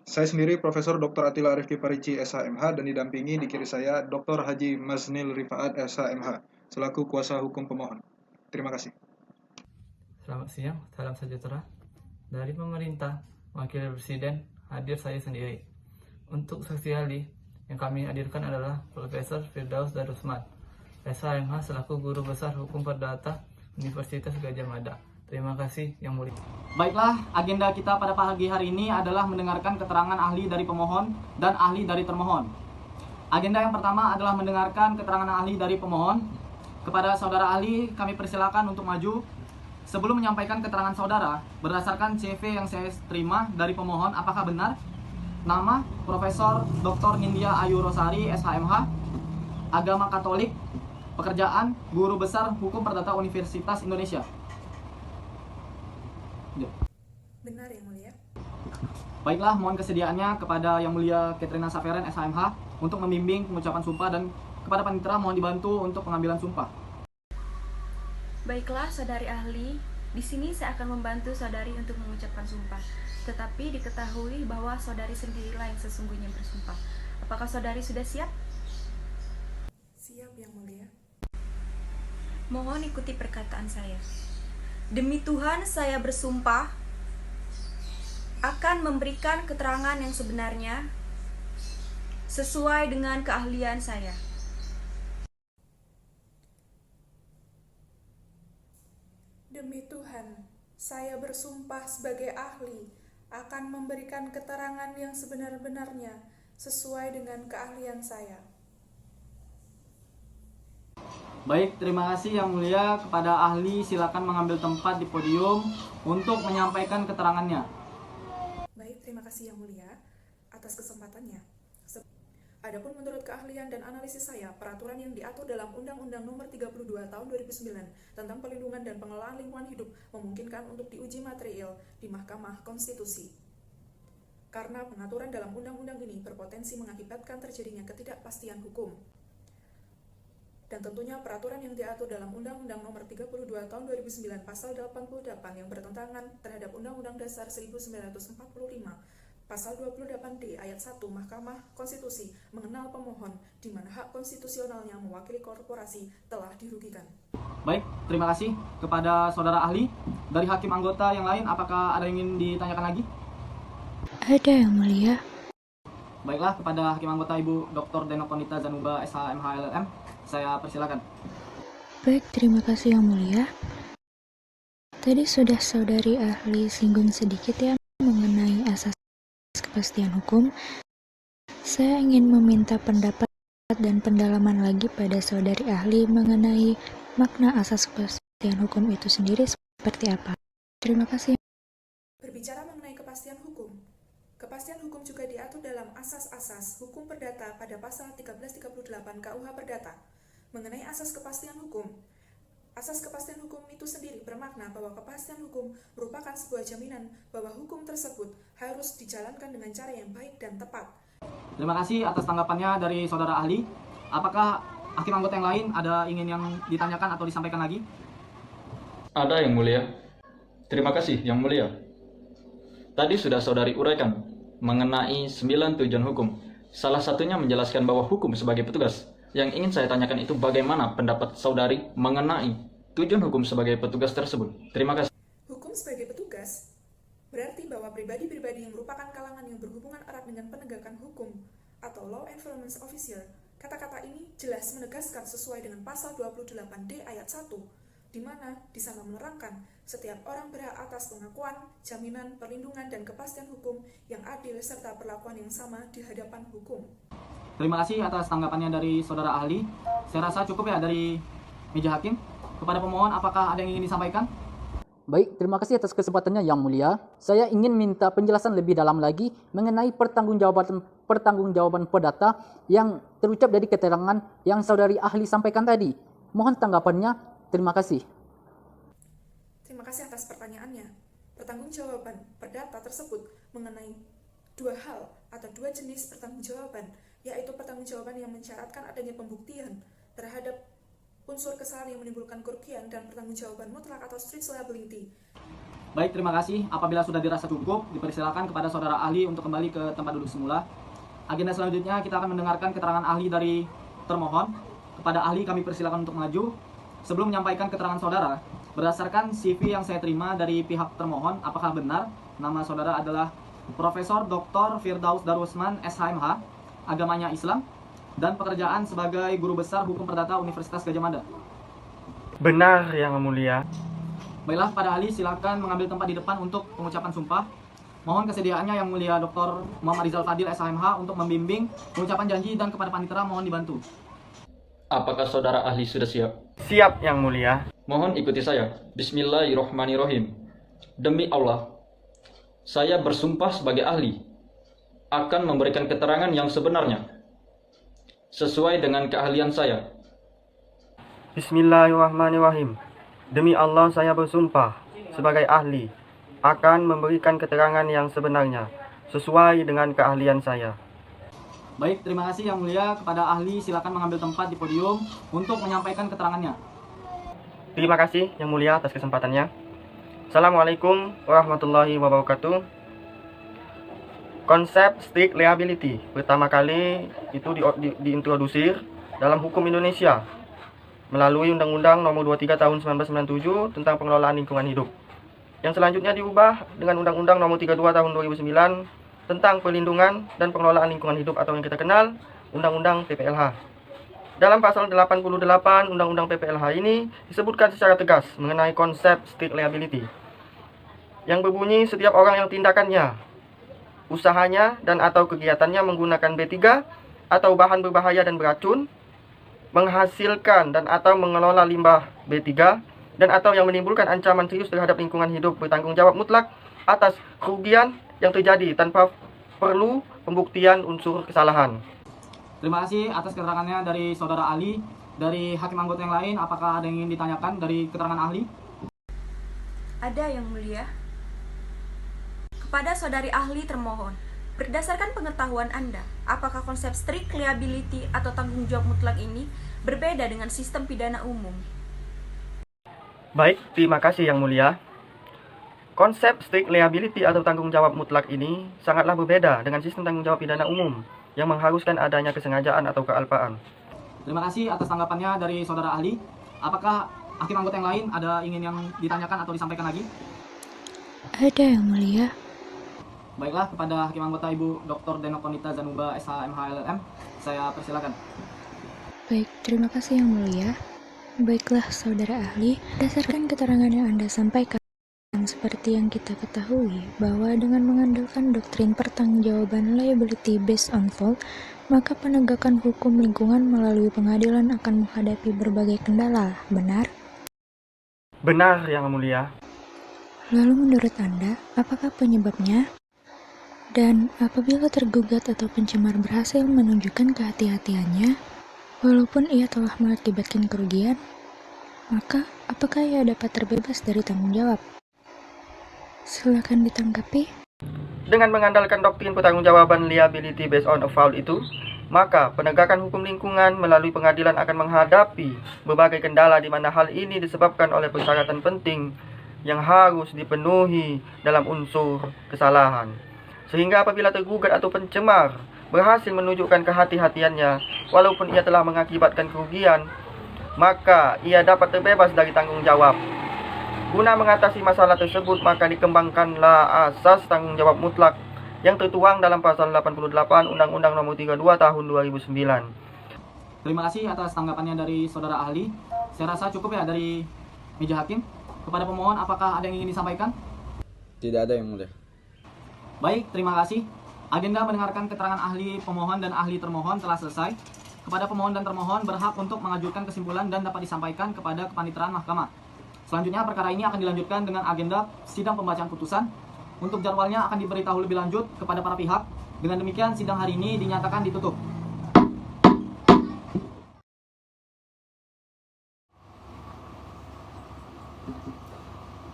Saya sendiri Profesor Dr. Atila Arifki Parici, SHMH, dan didampingi di kiri saya Dr. Haji Maznil Rifaat, SHMH, selaku Kuasa Hukum Pemohon. Terima kasih. Selamat siang, salam sejahtera. Dari pemerintah, Wakil Presiden, hadir saya sendiri. Untuk saksi ahli yang kami hadirkan adalah Profesor Firdaus Darusman, SHMH, selaku Guru Besar Hukum Perdata Universitas Gadjah Mada. Terima kasih, Yang Mulia. Baiklah, agenda kita pada pagi hari ini adalah mendengarkan keterangan ahli dari pemohon dan ahli dari termohon. Agenda yang pertama adalah mendengarkan keterangan ahli dari pemohon. Kepada saudara ahli, kami persilakan untuk maju. Sebelum menyampaikan keterangan saudara, berdasarkan CV yang saya terima dari pemohon, apakah benar nama Profesor Dr. Nindya Ayu Rosari, SHMH, agama Katolik, pekerjaan Guru Besar Hukum Perdata Universitas Indonesia? Benar, Yang Mulia. Baiklah, mohon kesediaannya kepada Yang Mulia Katrina Saferen, SHMH, untuk membimbing pengucapan sumpah, dan kepada panitera mohon dibantu untuk pengambilan sumpah. Baiklah, saudari ahli, di sini saya akan membantu saudari untuk mengucapkan sumpah. Tetapi diketahui bahwa saudari sendirilah yang sesungguhnya bersumpah. Apakah saudari sudah siap? Siap, Yang Mulia. Mohon ikuti perkataan saya. Demi Tuhan, saya bersumpah akan memberikan keterangan yang sebenarnya sesuai dengan keahlian saya. Demi Tuhan, saya bersumpah sebagai ahli akan memberikan keterangan yang sebenar-benarnya sesuai dengan keahlian saya. Baik, terima kasih Yang Mulia. Kepada ahli, silakan mengambil tempat di podium untuk menyampaikan keterangannya. Baik, terima kasih Yang Mulia atas kesempatannya. Adapun menurut keahlian dan analisis saya, peraturan yang diatur dalam Undang-Undang Nomor 32 Tahun 2009 tentang Perlindungan dan Pengelolaan Lingkungan Hidup memungkinkan untuk diuji material di Mahkamah Konstitusi. Karena pengaturan dalam undang-undang ini berpotensi mengakibatkan terjadinya ketidakpastian hukum. Dan tentunya peraturan yang diatur dalam Undang-Undang Nomor 32 Tahun 2009 Pasal 88 yang bertentangan terhadap Undang-Undang Dasar 1945 Pasal 28D ayat 1 Mahkamah Konstitusi mengenal pemohon di mana hak konstitusionalnya mewakili korporasi telah dirugikan. Baik, terima kasih kepada saudara ahli. Dari hakim anggota yang lain, apakah ada yang ingin ditanyakan lagi? Ada, Yang Mulia. Baiklah, kepada hakim anggota Ibu Dr. Denokonita Zanuba, SHMH LLM, saya persilakan. Baik, terima kasih Yang Mulia. Tadi sudah saudari ahli singgung sedikit ya mengenai asas kepastian hukum. Saya ingin meminta pendapat dan pendalaman lagi pada saudari ahli mengenai makna asas kepastian hukum itu sendiri seperti apa. Terima kasih. Berbicara mengenai kepastian hukum, kepastian hukum juga diatur dalam asas-asas hukum perdata pada pasal 1338 KUH Perdata. Mengenai asas kepastian hukum, asas kepastian hukum itu sendiri bermakna bahwa kepastian hukum merupakan sebuah jaminan bahwa hukum tersebut harus dijalankan dengan cara yang baik dan tepat. Terima kasih atas tanggapannya dari saudara ahli. Apakah hakim anggota yang lain ada ingin yang ditanyakan atau disampaikan lagi? Ada, Yang Mulia. Terima kasih, Yang Mulia. Tadi sudah saudari uraikan mengenai 9 tujuan hukum. Salah satunya menjelaskan bahwa hukum sebagai petugas. Yang ingin saya tanyakan itu bagaimana pendapat saudari mengenai tujuan hukum sebagai petugas tersebut. Terima kasih. Hukum sebagai petugas berarti bahwa pribadi-pribadi yang merupakan kalangan yang berhubungan erat dengan penegakan hukum atau law enforcement officer. Kata-kata ini jelas menegaskan sesuai dengan pasal 28D ayat 1, di mana di sana menerangkan setiap orang berhak atas pengakuan, jaminan, perlindungan, dan kepastian hukum yang adil serta perlakuan yang sama di hadapan hukum. Terima kasih atas tanggapannya dari saudara ahli. Saya rasa cukup ya dari meja hakim. Kepada pemohon, apakah ada yang ingin disampaikan? Baik, terima kasih atas kesempatannya Yang Mulia. Saya ingin minta penjelasan lebih dalam lagi mengenai pertanggungjawaban perdata yang terucap dari keterangan yang saudari ahli sampaikan tadi. Mohon tanggapannya. Terima kasih. Terima kasih atas pertanyaannya. Pertanggungjawaban perdata tersebut mengenai dua hal atau dua jenis pertanggungjawaban, yaitu pertanggungjawaban yang mensyaratkan adanya pembuktian terhadap unsur kesalahan yang menimbulkan kerugian dan pertanggungjawaban mutlak atau strict liability. Baik, terima kasih. Apabila sudah dirasa cukup, dipersilakan kepada saudara ahli untuk kembali ke tempat duduk semula. Agenda selanjutnya kita akan mendengarkan keterangan ahli dari termohon. Kepada ahli kami persilakan untuk maju. Sebelum menyampaikan keterangan saudara, berdasarkan CV yang saya terima dari pihak termohon, apakah benar nama saudara adalah Profesor Dr. Firdaus Darusman, SHMH, agamanya Islam, dan pekerjaan sebagai Guru Besar Hukum Perdata Universitas Gadjah Mada? Benar, Yang Mulia. Baiklah, pada ahli silakan mengambil tempat di depan untuk pengucapan sumpah. Mohon kesediaannya Yang Mulia Dr. Muhammad Rizal Fadil, SHMH, untuk membimbing pengucapan janji, dan kepada panitera mohon dibantu. Apakah saudara ahli sudah siap? Siap, Yang Mulia. Mohon ikuti saya. Bismillahirrahmanirrahim. Demi Allah, saya bersumpah sebagai ahli akan memberikan keterangan yang sebenarnya sesuai dengan keahlian saya. Bismillahirrahmanirrahim. Demi Allah, saya bersumpah sebagai ahli akan memberikan keterangan yang sebenarnya sesuai dengan keahlian saya. Baik, terima kasih Yang Mulia. Kepada ahli silakan mengambil tempat di podium untuk menyampaikan keterangannya. Terima kasih Yang Mulia atas kesempatannya. Assalamualaikum warahmatullahi wabarakatuh. Konsep strict liability pertama kali itu diintrodusir dalam hukum Indonesia melalui Undang-Undang Nomor 23 Tahun 1997 tentang pengelolaan lingkungan hidup. Yang selanjutnya diubah dengan Undang-Undang Nomor 32 Tahun 2009 tentang perlindungan dan pengelolaan lingkungan hidup atau yang kita kenal Undang-Undang PPLH. Dalam pasal 88 Undang-Undang PPLH ini disebutkan secara tegas mengenai konsep strict liability yang berbunyi setiap orang yang tindakannya, usahanya dan atau kegiatannya menggunakan B3 atau bahan berbahaya dan beracun, menghasilkan dan atau mengelola limbah B3 dan atau yang menimbulkan ancaman serius terhadap lingkungan hidup bertanggung jawab mutlak atas kerugian yang terjadi tanpa perlu pembuktian unsur kesalahan. Terima kasih atas keterangannya dari Saudara ahli. Dari hakim anggota yang lain, apakah ada yang ingin ditanyakan dari keterangan ahli? Ada, Yang Mulia. Kepada saudari ahli termohon, berdasarkan pengetahuan Anda, apakah konsep strict liability atau tanggung jawab mutlak ini berbeda dengan sistem pidana umum? Baik, terima kasih Yang Mulia. Konsep strict liability atau tanggung jawab mutlak ini sangatlah berbeda dengan sistem tanggung jawab pidana umum yang mengharuskan adanya kesengajaan atau kealpaan. Terima kasih atas tanggapannya dari Saudara ahli. Apakah hakim anggota yang lain ada ingin yang ditanyakan atau disampaikan lagi? Ada, Yang Mulia. Baiklah, kepada hakim anggota Ibu Dr. Denokonita Zanuba SH MH LLM, saya persilakan. Baik, terima kasih Yang Mulia. Baiklah, Saudara ahli, berdasarkan keterangan yang Anda sampaikan, seperti yang kita ketahui bahwa dengan mengandalkan doktrin pertanggungjawaban liability based on fault, maka penegakan hukum lingkungan melalui pengadilan akan menghadapi berbagai kendala, benar? Benar, Yang Mulia. Lalu menurut Anda, apakah penyebabnya? Dan apabila tergugat atau pencemar berhasil menunjukkan kehati-hatiannya, walaupun ia telah mengakibatkan kerugian, maka apakah ia dapat terbebas dari tanggung jawab? Silakan ditanggapi. Dengan mengandalkan doktrin pertanggungjawaban liability based on a fault itu, maka penegakan hukum lingkungan melalui pengadilan akan menghadapi berbagai kendala di mana hal ini disebabkan oleh persyaratan penting yang harus dipenuhi dalam unsur kesalahan. Sehingga apabila tergugat atau pencemar berhasil menunjukkan kehati-hatiannya walaupun ia telah mengakibatkan kerugian, maka ia dapat terbebas dari tanggung jawab. Guna mengatasi masalah tersebut, maka dikembangkanlah asas tanggung jawab mutlak yang tertuang dalam pasal 88 Undang-Undang Nomor 32 Tahun 2009. Terima kasih atas tanggapannya dari Saudara ahli. Saya rasa cukup ya dari meja hakim. Kepada pemohon, apakah ada yang ingin disampaikan? Tidak ada, Yang Mulia. Baik, terima kasih. Agenda mendengarkan keterangan ahli pemohon dan ahli termohon telah selesai. Kepada pemohon dan termohon berhak untuk mengajukan kesimpulan dan dapat disampaikan kepada kepanitraan mahkamah. Selanjutnya perkara ini akan dilanjutkan dengan agenda sidang pembacaan putusan. Untuk jadwalnya akan diberitahu lebih lanjut kepada para pihak. Dengan demikian sidang hari ini dinyatakan ditutup.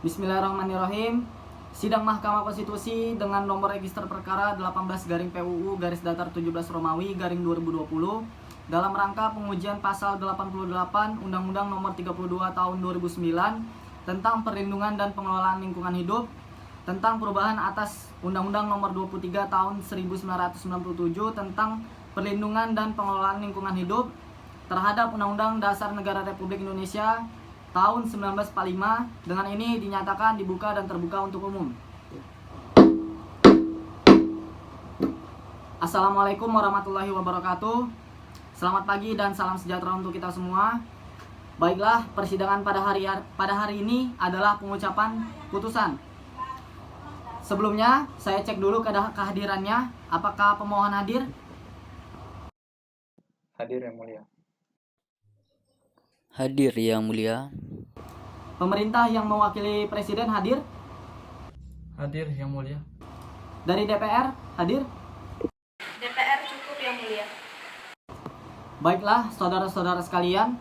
Bismillahirrahmanirrahim. Sidang Mahkamah Konstitusi dengan nomor register perkara 18/PUU/17 Romawi /2020 dalam rangka pengujian pasal 88 Undang-Undang Nomor 32 Tahun 2009 tentang perlindungan dan pengelolaan lingkungan hidup, tentang perubahan atas Undang-Undang Nomor 23 Tahun 1997 tentang perlindungan dan pengelolaan lingkungan hidup terhadap Undang-Undang Dasar Negara Republik Indonesia tahun 1945. Dengan ini dinyatakan dibuka dan terbuka untuk umum. Assalamualaikum warahmatullahi wabarakatuh. Selamat pagi dan salam sejahtera untuk kita semua. Baiklah, persidangan pada hari ini adalah pengucapan putusan. Sebelumnya, saya cek dulu kehadirannya. Apakah pemohon hadir? Hadir, Yang Mulia. Hadir, Yang Mulia. Pemerintah yang mewakili Presiden hadir? Hadir, Yang Mulia. Dari DPR hadir? DPR cukup, Yang Mulia. Baiklah, saudara-saudara sekalian,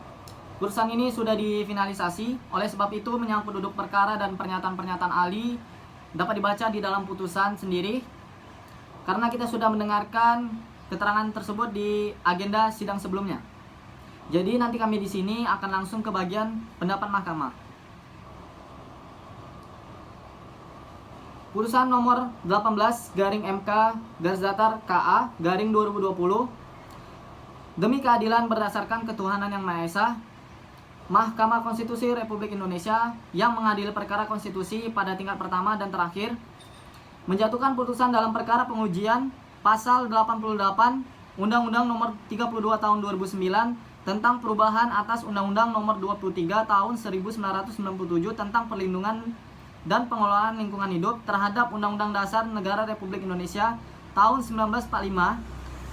urusan ini sudah difinalisasi. Oleh sebab itu, menyangkut duduk perkara dan pernyataan-pernyataan ahli dapat dibaca di dalam putusan sendiri. karena kita sudah mendengarkan keterangan tersebut di agenda sidang sebelumnya. Jadi nanti kami di sini akan langsung ke bagian pendapat mahkamah. Putusan nomor 18/MK/KA/2020 demi keadilan berdasarkan ketuhanan yang Maha Esa, Mahkamah Konstitusi Republik Indonesia yang mengadili perkara konstitusi pada tingkat pertama dan terakhir menjatuhkan putusan dalam perkara pengujian pasal 88 Undang-Undang Nomor 32 Tahun 2009 tentang perubahan atas Undang-Undang Nomor 23 Tahun 1997 tentang perlindungan dan pengelolaan lingkungan hidup terhadap Undang-Undang Dasar Negara Republik Indonesia tahun 1945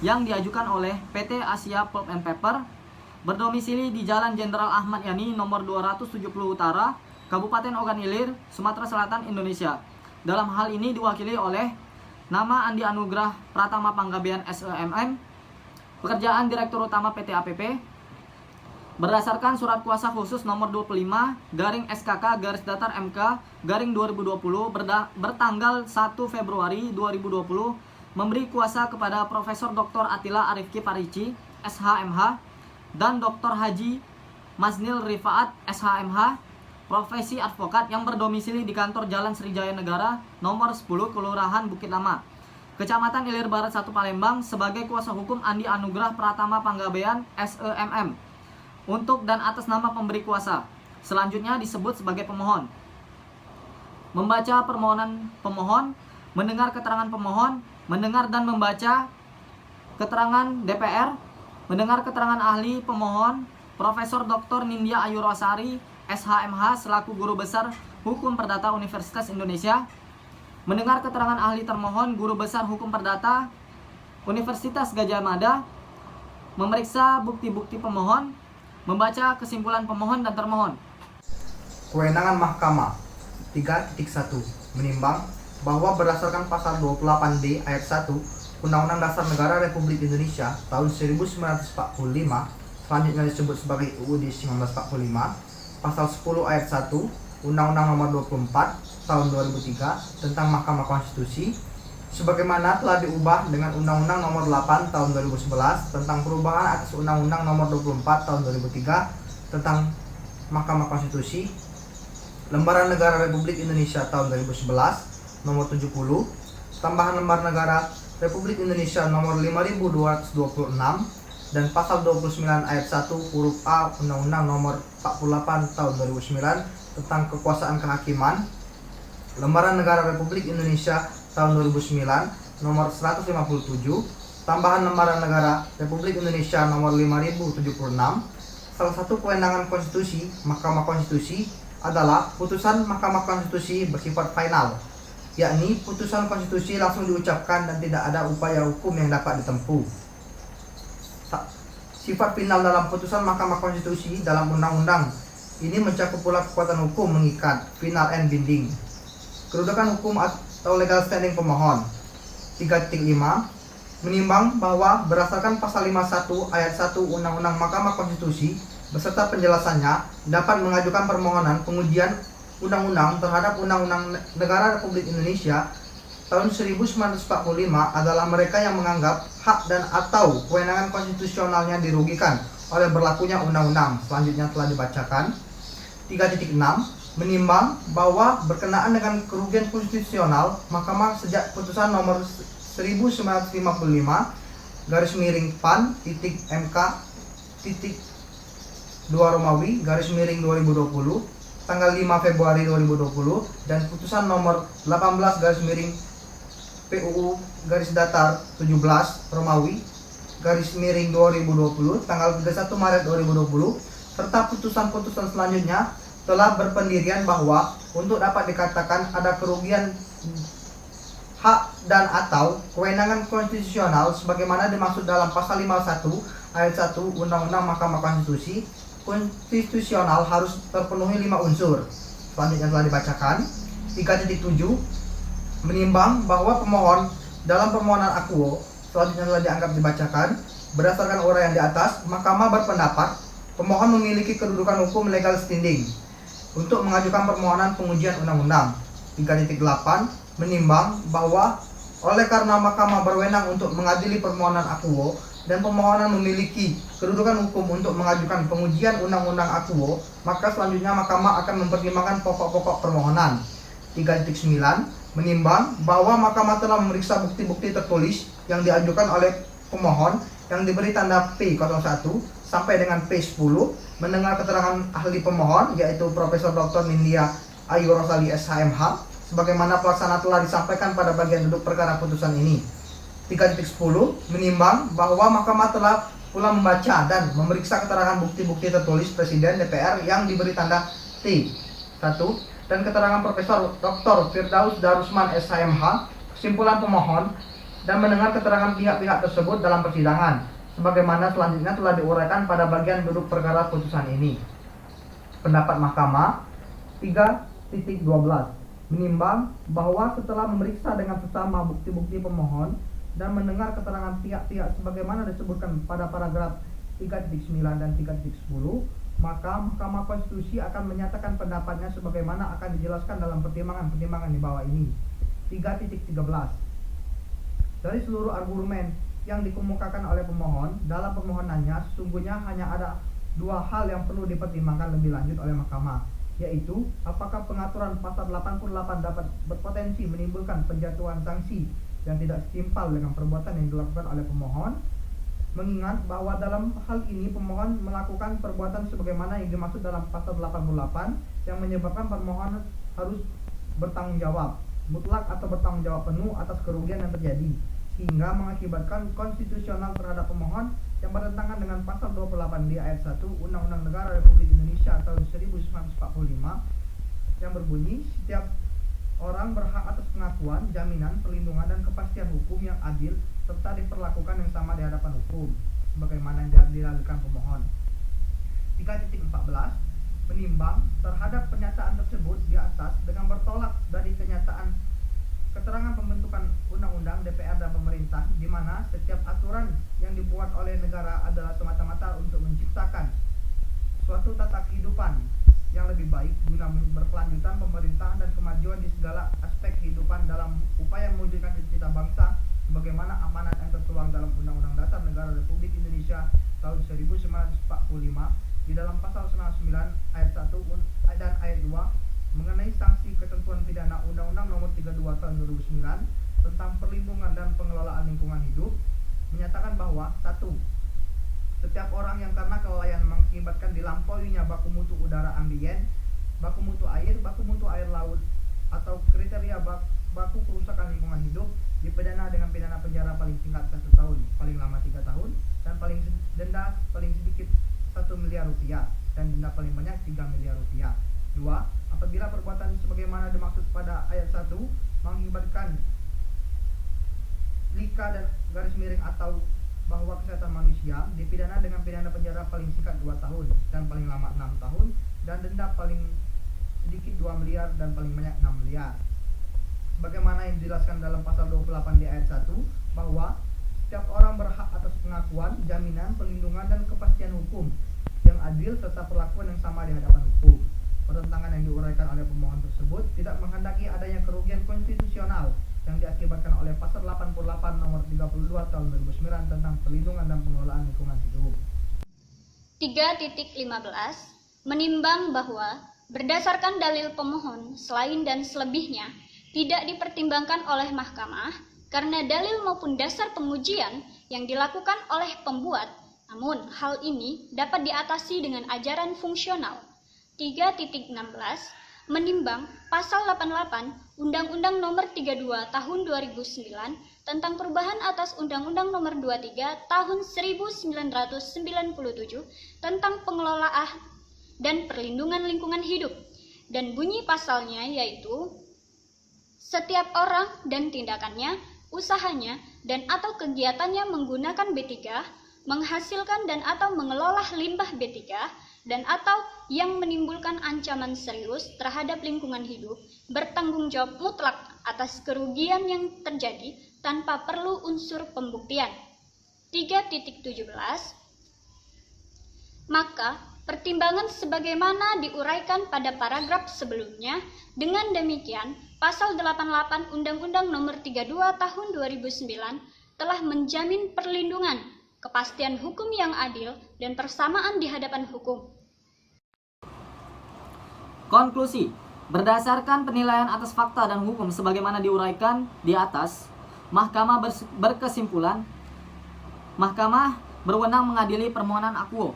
yang diajukan oleh PT Asia Pulp and Paper berdomisili di Jalan Jenderal Ahmad Yani nomor 270 Utara, Kabupaten Ogan Ilir, Sumatera Selatan, Indonesia. Dalam hal ini diwakili oleh nama Andi Anugrah Pratama Panggabean SEMM, pekerjaan Direktur Utama PT APP, berdasarkan surat kuasa khusus nomor 25/SKK/MK/2020 bertanggal 1 Februari 2020 memberi kuasa kepada Profesor Dr. Atila Arifki Parici, SHMH, dan Dr. Haji Maznil Rifaat, SHMH, profesi advokat yang berdomisili di kantor Jalan Srijaya Negara nomor 10 Kelurahan Bukit Lama, Kecamatan Ilir Barat 1 Palembang sebagai kuasa hukum Andi Anugrah Pratama Panggabean SEMM untuk dan atas nama pemberi kuasa. Selanjutnya disebut sebagai pemohon. Membaca permohonan pemohon, mendengar keterangan pemohon, mendengar dan membaca keterangan DPR, mendengar keterangan ahli pemohon Profesor Dr. Nindya Ayu Rosari, SHMH selaku Guru Besar Hukum Perdata Universitas Indonesia, mendengar keterangan ahli termohon Guru Besar Hukum Perdata Universitas Gadjah Mada, memeriksa bukti-bukti pemohon, membaca kesimpulan pemohon dan termohon. Kewenangan Mahkamah 3.1 menimbang bahwa berdasarkan pasal 28D ayat 1 Undang-Undang Dasar Negara Republik Indonesia tahun 1945, selanjutnya disebut sebagai UUD 1945, pasal 10 ayat 1 Undang-Undang Nomor 24 tahun 2003 tentang Mahkamah Konstitusi, sebagaimana telah diubah dengan Undang-Undang Nomor 8 tahun 2011 tentang perubahan atas Undang-Undang Nomor 24 tahun 2003 tentang Mahkamah Konstitusi, Lembaran Negara Republik Indonesia tahun 2011 Nomor 70, tambahan Lembar Negara Republik Indonesia Nomor 5226 dan Pasal 29 ayat 1 huruf A Undang-Undang Nomor 48 tahun 2009 tentang kekuasaan kehakiman, Lembaran Negara Republik Indonesia tahun 2009 Nomor 157, tambahan Lembaran Negara Republik Indonesia Nomor 5076. Salah satu kewenangan konstitusi Mahkamah Konstitusi adalah putusan Mahkamah Konstitusi bersifat final, yakni putusan konstitusi langsung diucapkan dan tidak ada upaya hukum yang dapat ditempuh. Sifat final dalam putusan Mahkamah Konstitusi dalam undang-undang ini mencakup pula kekuatan hukum mengikat, final and binding. Kedudukan hukum atau legal standing pemohon 3.5 menimbang bahwa berdasarkan pasal 51 ayat 1 Undang-Undang Mahkamah Konstitusi beserta penjelasannya dapat mengajukan permohonan pengujian undang-undang terhadap Undang-Undang Negara Republik Indonesia tahun 1945 adalah mereka yang menganggap hak dan atau kewenangan konstitusionalnya dirugikan oleh berlakunya undang-undang. Selanjutnya telah dibacakan. 3.6 menimbang bahwa berkenaan dengan kerugian konstitusional, Mahkamah sejak putusan nomor 1955 garis miring PAN titik MK titik 2 Romawi garis miring 2020 tanggal 5 Februari 2020 dan putusan nomor 18 garis miring PUU garis datar 17 Romawi garis miring 2020 tanggal 31 Maret 2020 serta putusan-putusan selanjutnya telah berpendirian bahwa untuk dapat dikatakan ada kerugian hak dan atau kewenangan konstitusional sebagaimana dimaksud dalam pasal 51 ayat 1 Undang-Undang Mahkamah Konstitusi, konstitusional harus terpenuhi 5 unsur. Selanjutnya telah dibacakan. 3.7 menimbang bahwa pemohon dalam permohonan akuo selanjutnya telah dianggap dibacakan. Berdasarkan uraian di atas, Mahkamah berpendapat pemohon memiliki kedudukan hukum legal standing untuk mengajukan permohonan pengujian undang-undang. 3.8 menimbang bahwa Oleh karena mahkamah berwenang untuk mengadili permohonan akuo dan pemohonan memiliki kedudukan hukum untuk mengajukan pengujian undang-undang akuo, maka selanjutnya mahkamah akan mempertimbangkan pokok-pokok permohonan. 3.9 menimbang bahwa mahkamah telah memeriksa bukti-bukti tertulis yang diajukan oleh pemohon yang diberi tanda P01 sampai dengan P10, mendengar keterangan ahli pemohon yaitu Profesor Dr. Nindya Ayu Rosali SHMH sebagaimana pelaksana telah disampaikan pada bagian duduk perkara putusan ini. 3.10 menimbang bahwa mahkamah telah pula membaca dan memeriksa keterangan bukti-bukti tertulis Presiden DPR yang diberi tanda T1 dan keterangan Profesor Dr. Firdaus Darusman SHMH, kesimpulan pemohon, dan mendengar keterangan pihak-pihak tersebut dalam persidangan, sebagaimana selanjutnya telah diuraikan pada bagian duduk perkara putusan ini. Pendapat Mahkamah 3.12 menimbang bahwa setelah memeriksa dengan sesama bukti-bukti pemohon dan mendengar keterangan pihak-pihak sebagaimana disebutkan pada paragraf 3.9 dan 3.10, maka Mahkamah Konstitusi akan menyatakan pendapatnya sebagaimana akan dijelaskan dalam pertimbangan-pertimbangan di bawah ini. 3.13 dari seluruh argumen yang dikemukakan oleh pemohon dalam permohonannya, sesungguhnya hanya ada dua hal yang perlu dipertimbangkan lebih lanjut oleh mahkamah, yaitu apakah pengaturan pasal 88 dapat berpotensi menimbulkan penjatuhan sanksi yang tidak setimpal dengan perbuatan yang dilakukan oleh pemohon, mengingat bahwa dalam hal ini pemohon melakukan perbuatan sebagaimana yang dimaksud dalam pasal 88 yang menyebabkan permohonan harus bertanggung jawab mutlak atau bertanggung jawab penuh atas kerugian yang terjadi, sehingga mengakibatkan konstitusional terhadap pemohon yang bertentangan dengan pasal 28 di ayat 1 Undang-Undang Negara Republik Indonesia tahun 1945 yang berbunyi, setiap orang berhak atas pengakuan, jaminan, perlindungan, dan kepastian hukum yang adil serta diperlakukan yang sama di hadapan hukum, sebagaimana yang dilakukan pemohon. 3.14 menimbang terhadap pernyataan tersebut di atas dengan bertolak dari kenyataan keterangan pembentukan undang-undang DPR dan pemerintah, di mana setiap aturan yang dibuat oleh negara adalah semata-mata untuk menciptakan suatu tata kehidupan yang lebih baik guna berkelanjutan pemerintahan dan kemajuan di segala aspek kehidupan dalam upaya mewujudkan cita-cita bangsa sebagaimana amanat yang tertuang dalam Undang-Undang Dasar Negara Republik Indonesia tahun 1945 di dalam pasal 99 ayat 1 dan ayat 2 mengenai sanksi ketentuan pidana Undang-Undang Nomor 32 Tahun 2009 tentang perlindungan dan pengelolaan lingkungan hidup, menyatakan bahwa 1. Setiap orang yang karena kelalaian mengakibatkan dilampauinya baku mutu udara ambien, baku mutu air laut, atau kriteria baku kerusakan lingkungan hidup dipidana dengan pidana penjara paling singkat 1 tahun, paling lama 3 tahun, dan denda paling sedikit 1 miliar rupiah dan denda paling banyak 3 miliar rupiah. 2. Apabila perbuatan sebagaimana dimaksud pada ayat 1 mengakibatkan lika dan garis miring atau bahwa kesehatan manusia, dipidana dengan pidana penjara paling singkat 2 tahun dan paling lama 6 tahun dan denda paling sedikit 2 miliar dan paling banyak 6 miliar. Sebagaimana yang dijelaskan dalam pasal 28 di ayat 1 bahwa setiap orang berhak atas pengakuan, jaminan, perlindungan, dan kepastian hukum yang adil serta perlakuan yang sama di hadapan hukum. Pertentangan yang diuraikan oleh pemohon tersebut tidak menghendaki adanya kerugian konstitusional yang diakibatkan oleh pasal 88 nomor 32 tahun 2009 tentang perlindungan dan pengelolaan lingkungan hidup. 3.15 menimbang bahwa berdasarkan dalil pemohon selain dan selebihnya tidak dipertimbangkan oleh mahkamah karena dalil maupun dasar pengujian yang dilakukan oleh pembuat, namun hal ini dapat diatasi dengan ajaran fungsional. 3.16 menimbang pasal 88 Undang-Undang Nomor 32 Tahun 2009 tentang perubahan atas Undang-Undang Nomor 23 Tahun 1997 tentang pengelolaan dan perlindungan lingkungan hidup, dan bunyi pasalnya yaitu setiap orang dan tindakannya, usahanya, dan atau kegiatannya menggunakan B3, menghasilkan dan atau mengelola limbah B3, dan atau yang menimbulkan ancaman serius terhadap lingkungan hidup, bertanggung jawab mutlak atas kerugian yang terjadi tanpa perlu unsur pembuktian. 3.17 Maka pertimbangan sebagaimana diuraikan pada paragraf sebelumnya. Dengan demikian, Pasal 88 Undang-Undang Nomor 32 Tahun 2009 telah menjamin perlindungan, kepastian hukum yang adil, dan persamaan di hadapan hukum. Konklusi, berdasarkan penilaian atas fakta dan hukum sebagaimana diuraikan di atas, Mahkamah berkesimpulan, Mahkamah berwenang mengadili permohonan akuo.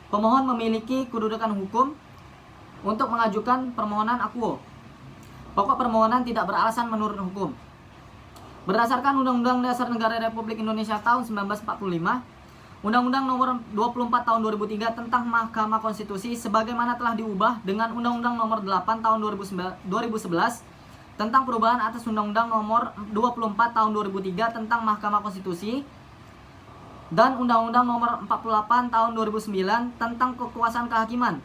Pemohon memiliki kedudukan hukum untuk mengajukan permohonan akuo. Pokok permohonan tidak beralasan menurut hukum. Berdasarkan Undang-Undang Dasar Negara Republik Indonesia tahun 1945, Undang-Undang Nomor 24 Tahun 2003 tentang Mahkamah Konstitusi sebagaimana telah diubah dengan Undang-Undang Nomor 8 Tahun 2011 tentang perubahan atas Undang-Undang Nomor 24 Tahun 2003 tentang Mahkamah Konstitusi dan Undang-Undang Nomor 48 Tahun 2009 tentang kekuasaan kehakiman.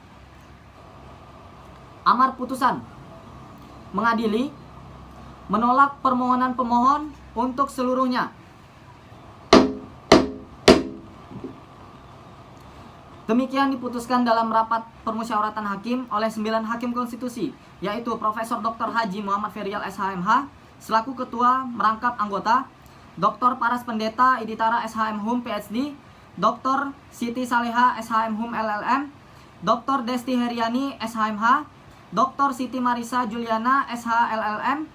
Amar putusan mengadili, menolak permohonan pemohon untuk seluruhnya. Demikian diputuskan dalam rapat permusyawaratan hakim oleh 9 hakim konstitusi, yaitu Profesor Dr. Haji Muhammad Ferial SHMH selaku ketua merangkap anggota, Dr. Paras Pendeta Iditara SHM Hum PhD, Dr. Siti Saleha SHM Hum LLM, Dr. Desti Heriani SHMH, Dr. Siti Marisa Juliana SH LLM,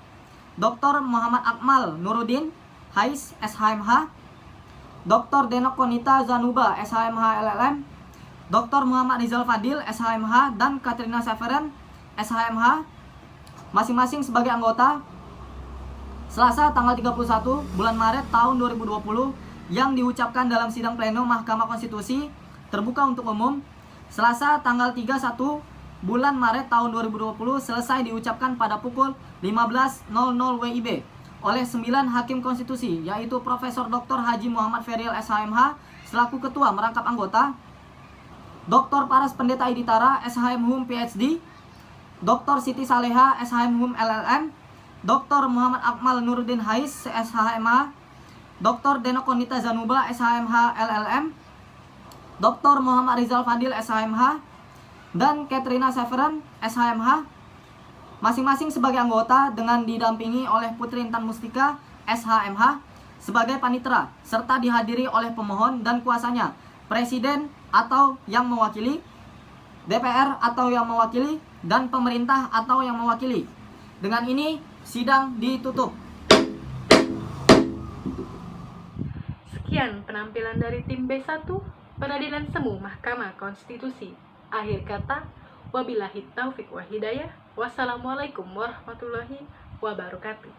Dr. Muhammad Akmal Nuruddin Hais SHMH, Dr. Denok Konita Zanuba SHMH LLM, Dr. Muhammad Rizal Fadil SHMH dan Katrina Severen SHMH masing-masing sebagai anggota. Selasa tanggal 31 bulan Maret tahun 2020 yang diucapkan dalam sidang pleno Mahkamah Konstitusi terbuka untuk umum. Selasa tanggal 31 bulan Maret tahun 2020 selesai diucapkan pada pukul 15.00 WIB oleh 9 hakim konstitusi, yaitu Profesor Dr. Haji Muhammad Ferial SHMH selaku ketua merangkap anggota, Dr. Paras Pendeta Iditara SHM Hum PhD, Dr. Siti Saleha SHM Hum LLM, Dr. Muhammad Akmal Nuruddin Hais SHMH, Dr. Denok Konita Zanuba SHMH LLM, Dr. Muhammad Rizal Fadil SHMH, dan Katrina Severen SHMH masing-masing sebagai anggota dengan didampingi oleh Putri Intan Mustika SHMH sebagai panitera serta dihadiri oleh pemohon dan kuasanya, Presiden atau yang mewakili, DPR atau yang mewakili, dan pemerintah atau yang mewakili. Dengan ini sidang ditutup. Sekian penampilan dari tim B1 Peradilan Semu Mahkamah Konstitusi. Akhir kata, wabillahi taufik wa hidayah. Wassalamualaikum warahmatullahi wabarakatuh.